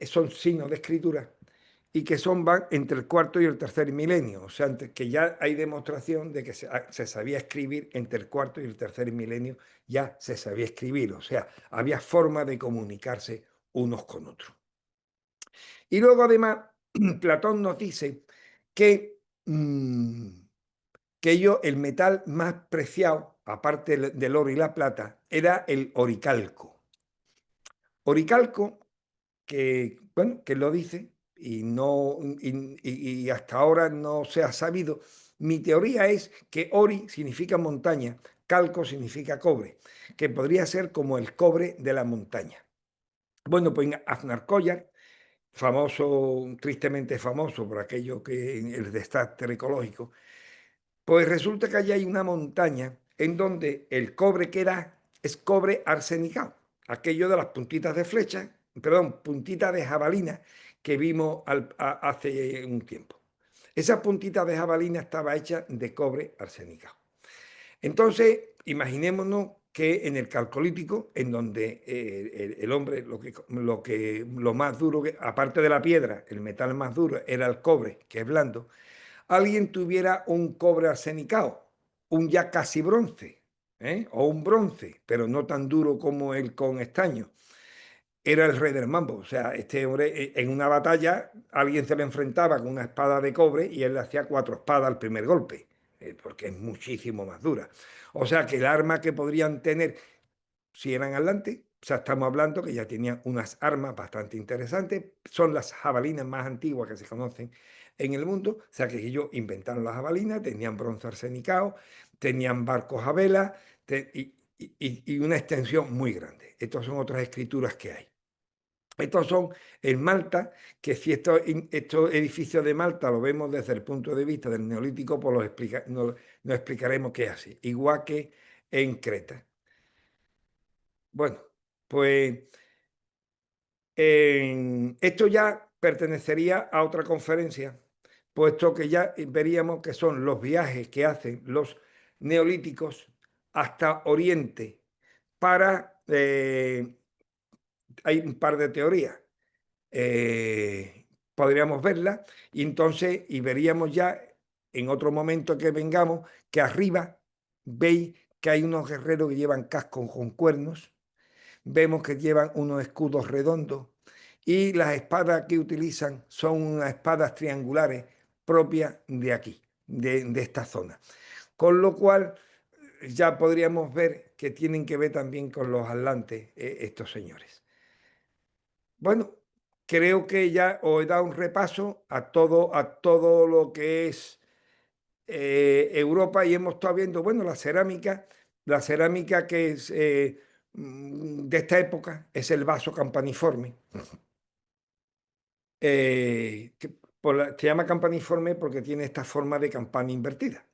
son signos de escritura y que van entre el cuarto y el tercer milenio. O sea, que ya hay demostración de que se sabía escribir entre el cuarto y el tercer milenio, ya se sabía escribir. O sea, había forma de comunicarse unos con otros. Y luego, además, Platón nos dice que, que el metal más preciado, aparte del oro y la plata, era el oricalco. Oricalco, que, bueno, que lo dice y, no, y hasta ahora no se ha sabido. Mi teoría es que ori significa montaña, calco significa cobre, que podría ser como el cobre de la montaña. Bueno, pues Aznar Collar, famoso, tristemente famoso por aquello que el desastre ecológico, pues resulta que allí hay una montaña en donde el cobre que da es cobre arsenicado, aquello de las puntitas de flecha, perdón, puntitas de jabalina que vimos hace un tiempo. Esa puntita de jabalina estaba hecha de cobre arsenicado. Entonces, imaginémonos que en el Calcolítico, en donde el hombre, lo más duro, aparte de la piedra, el metal más duro era el cobre, que es blando, alguien tuviera un cobre arsenicado, un ya casi bronce, o un bronce, pero no tan duro como el con estaño. Era el rey del mambo. O sea, este hombre en una batalla, alguien se le enfrentaba con una espada de cobre y él le hacía 4 espadas al primer golpe, porque es muchísimo más dura. O sea, que el arma que podrían tener si eran atlantes, o sea, estamos hablando que ya tenían unas armas bastante interesantes, son las jabalinas más antiguas que se conocen en el mundo, o sea que ellos inventaron las jabalinas, tenían bronce arsenicado, tenían barcos a vela y una extensión muy grande. Estas son otras escrituras que hay. Estos son en Malta, que si estos edificios de Malta lo vemos desde el punto de vista del Neolítico, pues nos explicaremos qué es así, igual que en Creta. Bueno, pues esto ya pertenecería a otra conferencia, puesto que ya veríamos que son los viajes que hacen los neolíticos hasta Oriente para... hay un par de teorías, podríamos verlas y veríamos ya en otro momento que vengamos que arriba veis que hay unos guerreros que llevan cascos con cuernos, vemos que llevan unos escudos redondos y las espadas que utilizan son unas espadas triangulares propias de aquí, de esta zona. Con lo cual ya podríamos ver que tienen que ver también con los atlantes estos señores. Bueno, creo que ya os he dado un repaso a todo lo que es Europa y hemos estado viendo, bueno, la cerámica que es de esta época es el vaso campaniforme, que se llama campaniforme porque tiene esta forma de campana invertida.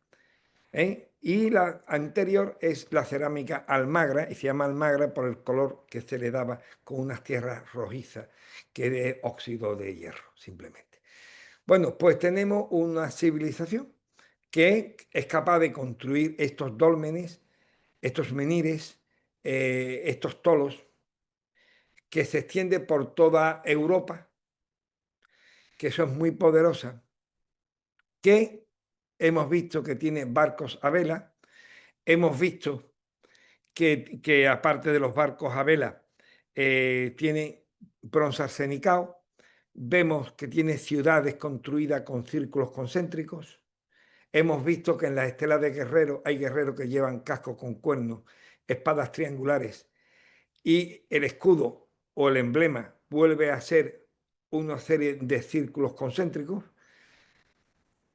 Y la anterior es la cerámica almagra, y se llama almagra por el color que se le daba con unas tierras rojizas, que es óxido de hierro, simplemente. Bueno, pues tenemos una civilización que es capaz de construir estos dólmenes, estos menires, estos tolos, que se extiende por toda Europa, que son muy poderosas, que hemos visto que tiene barcos a vela, hemos visto que aparte de los barcos a vela, tiene bronce arsenicado, vemos que tiene ciudades construidas con círculos concéntricos, hemos visto que en las estelas de guerreros hay guerreros que llevan cascos con cuernos, espadas triangulares y el escudo o el emblema vuelve a ser una serie de círculos concéntricos.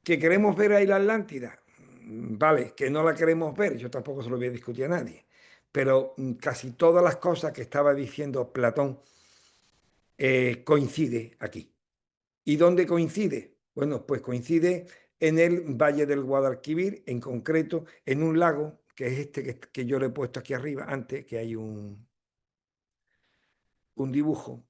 ¿Que queremos ver ahí la Atlántida? vale, que no la queremos ver, yo tampoco se lo voy a discutir a nadie, pero casi todas las cosas que estaba diciendo Platón coincide aquí. ¿Y dónde coincide? Bueno, pues coincide en el Valle del Guadalquivir, en concreto en un lago, que es este que yo le he puesto aquí arriba antes, que hay un dibujo.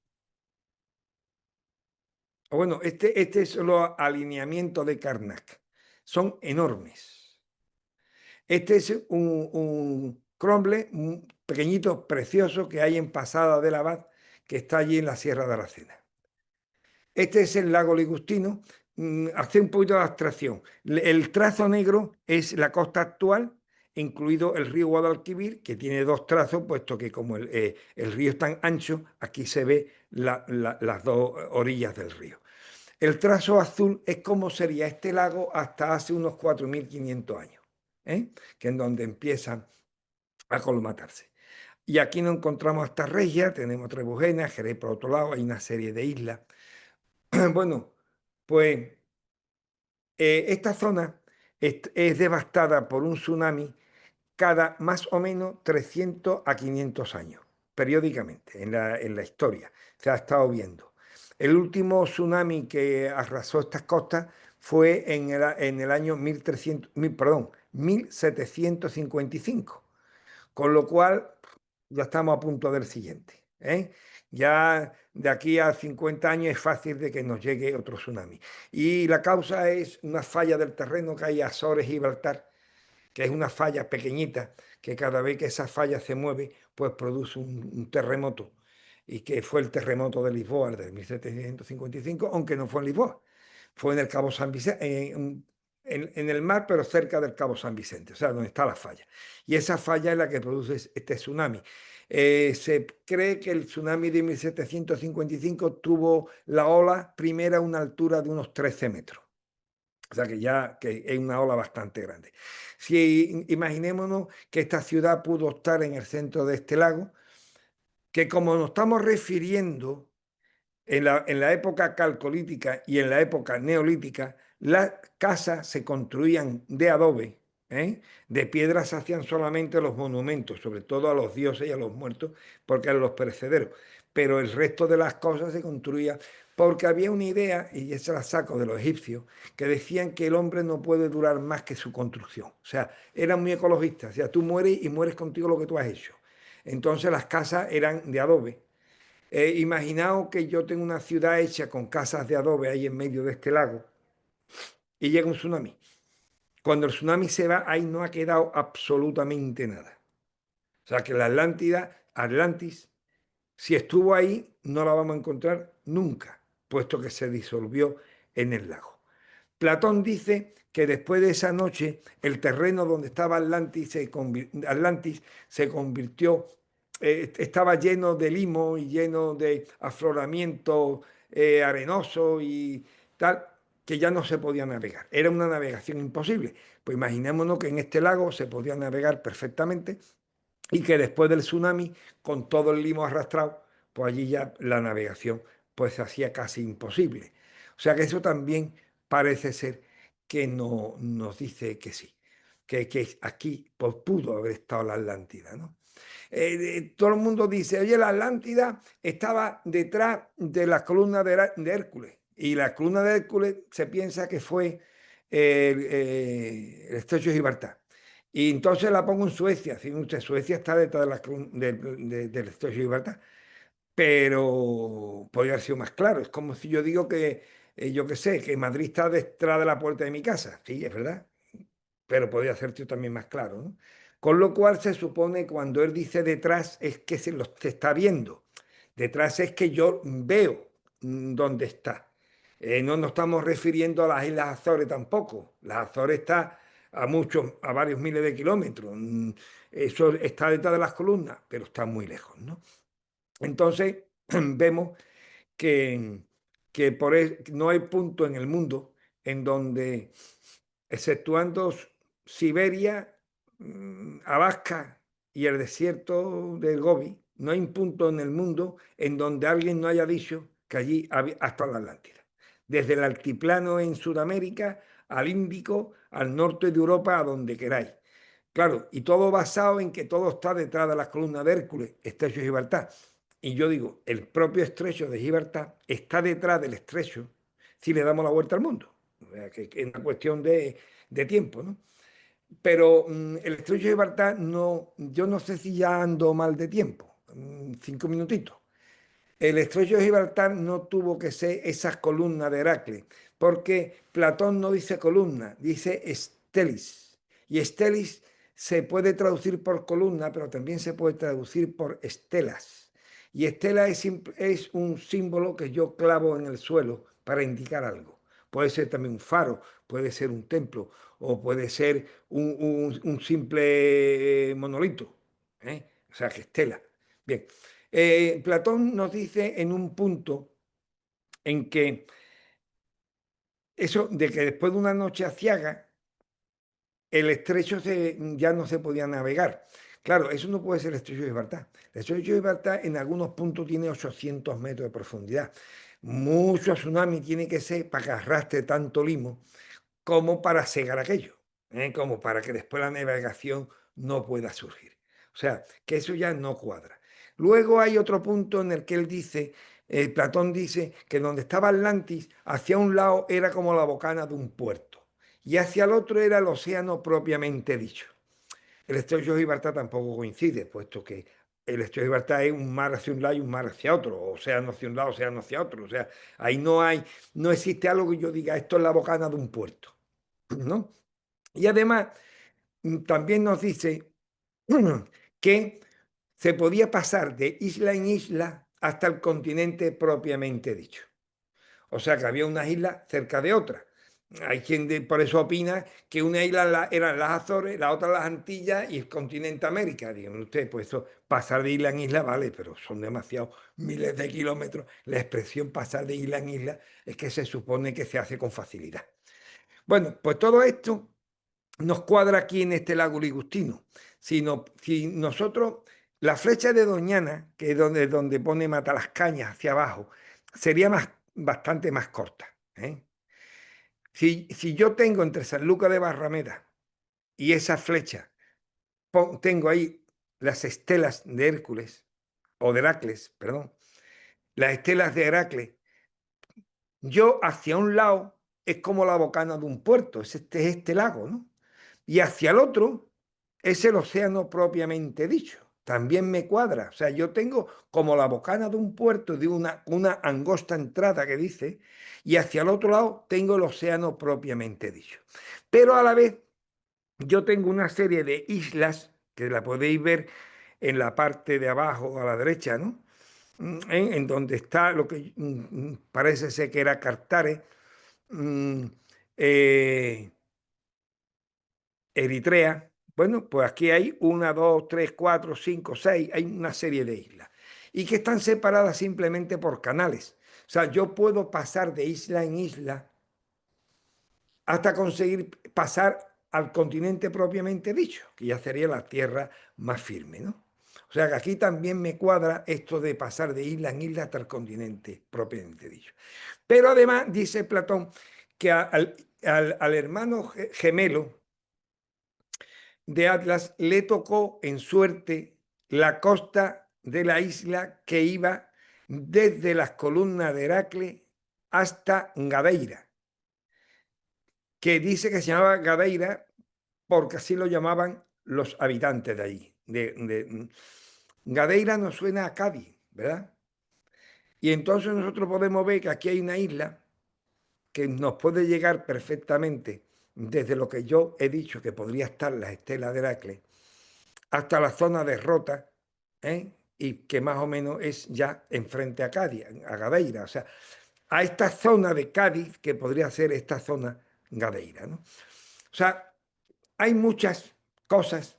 O bueno, este es solo alineamiento de Karnak. Son enormes. Este es un cromble un pequeñito, precioso, que hay en Pasada del Abad, que está allí en la Sierra de Aracena. Este es el lago Ligustino. Hace un poquito de abstracción. El trazo negro es la costa actual, incluido el río Guadalquivir, que tiene dos trazos, puesto que como el río es tan ancho, aquí se ve las dos orillas del río. El trazo azul es como sería este lago hasta hace unos 4.500 años, ¿eh? Que es donde empiezan a colmatarse. Y aquí no encontramos hasta Regia, tenemos Trebujena, Jerez por otro lado, hay una serie de islas. Bueno, pues esta zona es devastada por un tsunami cada más o menos 300 a 500 años, periódicamente, en la historia. Se ha estado viendo. El último tsunami que arrasó estas costas fue en el año 1300, perdón, 1755. Con lo cual, ya estamos a punto del siguiente, ¿eh? Ya de aquí a 50 años es fácil de que nos llegue otro tsunami. Y la causa es una falla del terreno que hay a Azores y Gibraltar, que es una falla pequeñita, que cada vez que esa falla se mueve, pues produce un terremoto. Y que fue el terremoto de Lisboa, el de 1755, aunque no fue en Lisboa, fue en el Cabo San Vicente, en el mar, pero cerca del Cabo San Vicente, o sea, donde está la falla. Y esa falla es la que produce este tsunami. Se cree que el tsunami de 1755 tuvo la ola primera a una altura de unos 13 metros. O sea que ya que es una ola bastante grande. Si imaginémonos que esta ciudad pudo estar en el centro de este lago, que como nos estamos refiriendo en la época calcolítica y en la época neolítica, las casas se construían de adobe, ¿eh? De piedra se hacían solamente los monumentos, sobre todo a los dioses y a los muertos, porque eran los perecederos. Pero el resto de las cosas se construía porque había una idea, y esa la saco de los egipcios, que decían que el hombre no puede durar más que su construcción. O sea, eran muy ecologistas. O sea, tú mueres y mueres contigo lo que tú has hecho. Entonces las casas eran de adobe. Imaginaos que yo tengo una ciudad hecha con casas de adobe ahí en medio de este lago y llega un tsunami. Cuando el tsunami se va, ahí no ha quedado absolutamente nada. O sea que la Atlantis, si estuvo ahí, no la vamos a encontrar nunca, puesto que se disolvió en el lago. Platón dice que después de esa noche el terreno donde estaba Atlantis se convirtió, estaba lleno de limo y lleno de afloramiento arenoso y tal, que ya no se podía navegar. Era una navegación imposible. Pues imaginémonos que en este lago se podía navegar perfectamente y que después del tsunami, con todo el limo arrastrado, pues allí ya la navegación pues se hacía casi imposible. O sea que eso también parece ser que no, nos dice que sí, que aquí pues, pudo haber estado la Atlántida, ¿no? Todo el mundo dice, oye, la Atlántida estaba detrás de la columna de Hércules. Y la columna de Hércules se piensa que fue el estrecho de Gibraltar. Y entonces la pongo en Suecia. Si usted, Suecia está detrás del estrecho de Gibraltar. Pero podría haber sido más claro. Es como si yo digo que, yo qué sé, que Madrid está detrás de la puerta de mi casa. Sí, es verdad, pero podría ser tú también más claro, ¿no? Con lo cual se supone cuando él dice detrás es que se está viendo. Detrás es que yo veo dónde está. No nos estamos refiriendo a las Islas Azores tampoco. Las Azores está a varios miles de kilómetros. Eso está detrás de las columnas, pero está muy lejos, ¿no? Entonces vemos que, no hay punto en el mundo en donde, exceptuando Siberia, Alaska y el desierto del Gobi, no hay un punto en el mundo en donde alguien no haya dicho que allí había hasta la Atlántida. desde el altiplano en Sudamérica al Índico, al norte de Europa, a donde queráis. Claro, y todo basado en que todo está detrás de las columnas de Hércules, estrecho de Gibraltar. Y yo digo, el propio estrecho de Gibraltar está detrás del estrecho si le damos la vuelta al mundo. O sea, que es una cuestión de tiempo, ¿no? Pero el estrecho de Gibraltar no, yo no sé si ya ando mal de tiempo, 5 minutitos. El estrecho de Gibraltar no tuvo que ser esas columnas de Heracles, porque Platón no dice columna, dice estelis. Y estelis se puede traducir por columna, pero también se puede traducir por estelas. Y estela es un símbolo que yo clavo en el suelo para indicar algo. Puede ser también un faro, puede ser un templo o puede ser un simple monolito. ¿Eh? O sea, que estela. Bien. Platón nos dice en un punto en que eso de que después de una noche aciaga, el estrecho ya no se podía navegar. Claro, eso no puede ser el estrecho de Gibraltar. El estrecho de Gibraltar en algunos puntos tiene 800 metros de profundidad. Mucho tsunami tiene que ser para que arrastre tanto limo como para cegar aquello, como para que después la navegación no pueda surgir. O sea, que eso ya no cuadra. Luego hay otro punto en el que él dice, Platón dice, que donde estaba Atlantis, hacia un lado era como la bocana de un puerto y hacia el otro era el océano propiamente dicho. El estrecho de Gibraltar tampoco coincide, puesto que el estrecho de Gibraltar es un mar hacia un lado y un mar hacia otro, o océano hacia un lado, océano hacia otro. O sea, ahí no existe algo que yo diga, esto es la bocana de un puerto. ¿No? Y además también nos dice que se podía pasar de isla en isla hasta el continente propiamente dicho. O sea que había unas islas cerca de otras. Hay quien por eso opina que una isla eran las Azores, la otra las Antillas y el continente América. Díganme ustedes, pues eso, pasar de isla en isla, vale, pero son demasiados miles de kilómetros. La expresión pasar de isla en isla es que se supone que se hace con facilidad. Bueno, pues todo esto nos cuadra aquí en este lago Ligustino. Si nosotros, la flecha de Doñana, que es donde pone Matalascañas hacia abajo, sería bastante más corta. ¿Eh? Si yo tengo entre Sanlúcar de Barrameda y esa flecha, tengo ahí las estelas de Hércules, o de Heracles, perdón, las estelas de Heracles, yo hacia un lado es como la bocana de un puerto, es este lago, ¿no? Y hacia el otro es el océano propiamente dicho. También me cuadra. O sea, yo tengo como la bocana de un puerto, de una angosta entrada que dice, y hacia el otro lado tengo el océano propiamente dicho. Pero a la vez yo tengo una serie de islas, que la podéis ver en la parte de abajo a la derecha, ¿no? En donde está lo que parece ser que era Cartare, mm, eh, Eritrea. Bueno, pues aquí hay una, dos, tres, cuatro, cinco, seis, hay una serie de islas. Y que están separadas simplemente por canales. O sea, yo puedo pasar de isla en isla hasta conseguir pasar al continente propiamente dicho, que ya sería la tierra más firme, ¿no? O sea que aquí también me cuadra esto de pasar de isla en isla hasta el continente propiamente dicho. Pero además dice Platón que al hermano gemelo de Atlas le tocó en suerte la costa de la isla que iba desde las columnas de Heracles hasta Gadeira, que dice que se llamaba Gadeira porque así lo llamaban los habitantes de allí. Gadeira nos suena a Cádiz, ¿verdad? Y entonces nosotros podemos ver que aquí hay una isla que nos puede llegar perfectamente desde lo que yo he dicho que podría estar las estelas de Heracles hasta la zona de Rota, ¿eh? Y que más o menos es ya enfrente a Cádiz, a Gadeira, o sea, a esta zona de Cádiz que podría ser esta zona Gadeira, ¿no? O sea, hay muchas cosas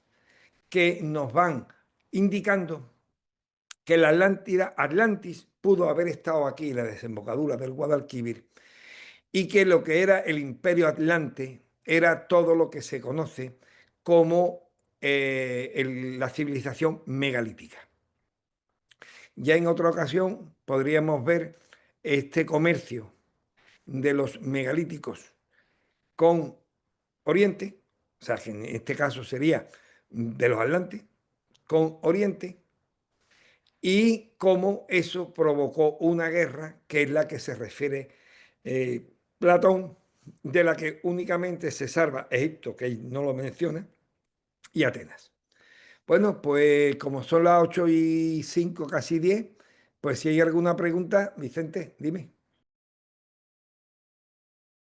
que nos van indicando que la Atlantis pudo haber estado aquí en la desembocadura del Guadalquivir y que lo que era el Imperio Atlante era todo lo que se conoce como la civilización megalítica. Ya en otra ocasión podríamos ver este comercio de los megalíticos con Oriente, o sea, que en este caso sería de los Atlantes, con Oriente, y cómo eso provocó una guerra, que es la que se refiere Platón, de la que únicamente se salva Egipto, que él no lo menciona, y Atenas. Bueno, pues como son las 8:05, casi 10, pues si hay alguna pregunta, Vicente, dime.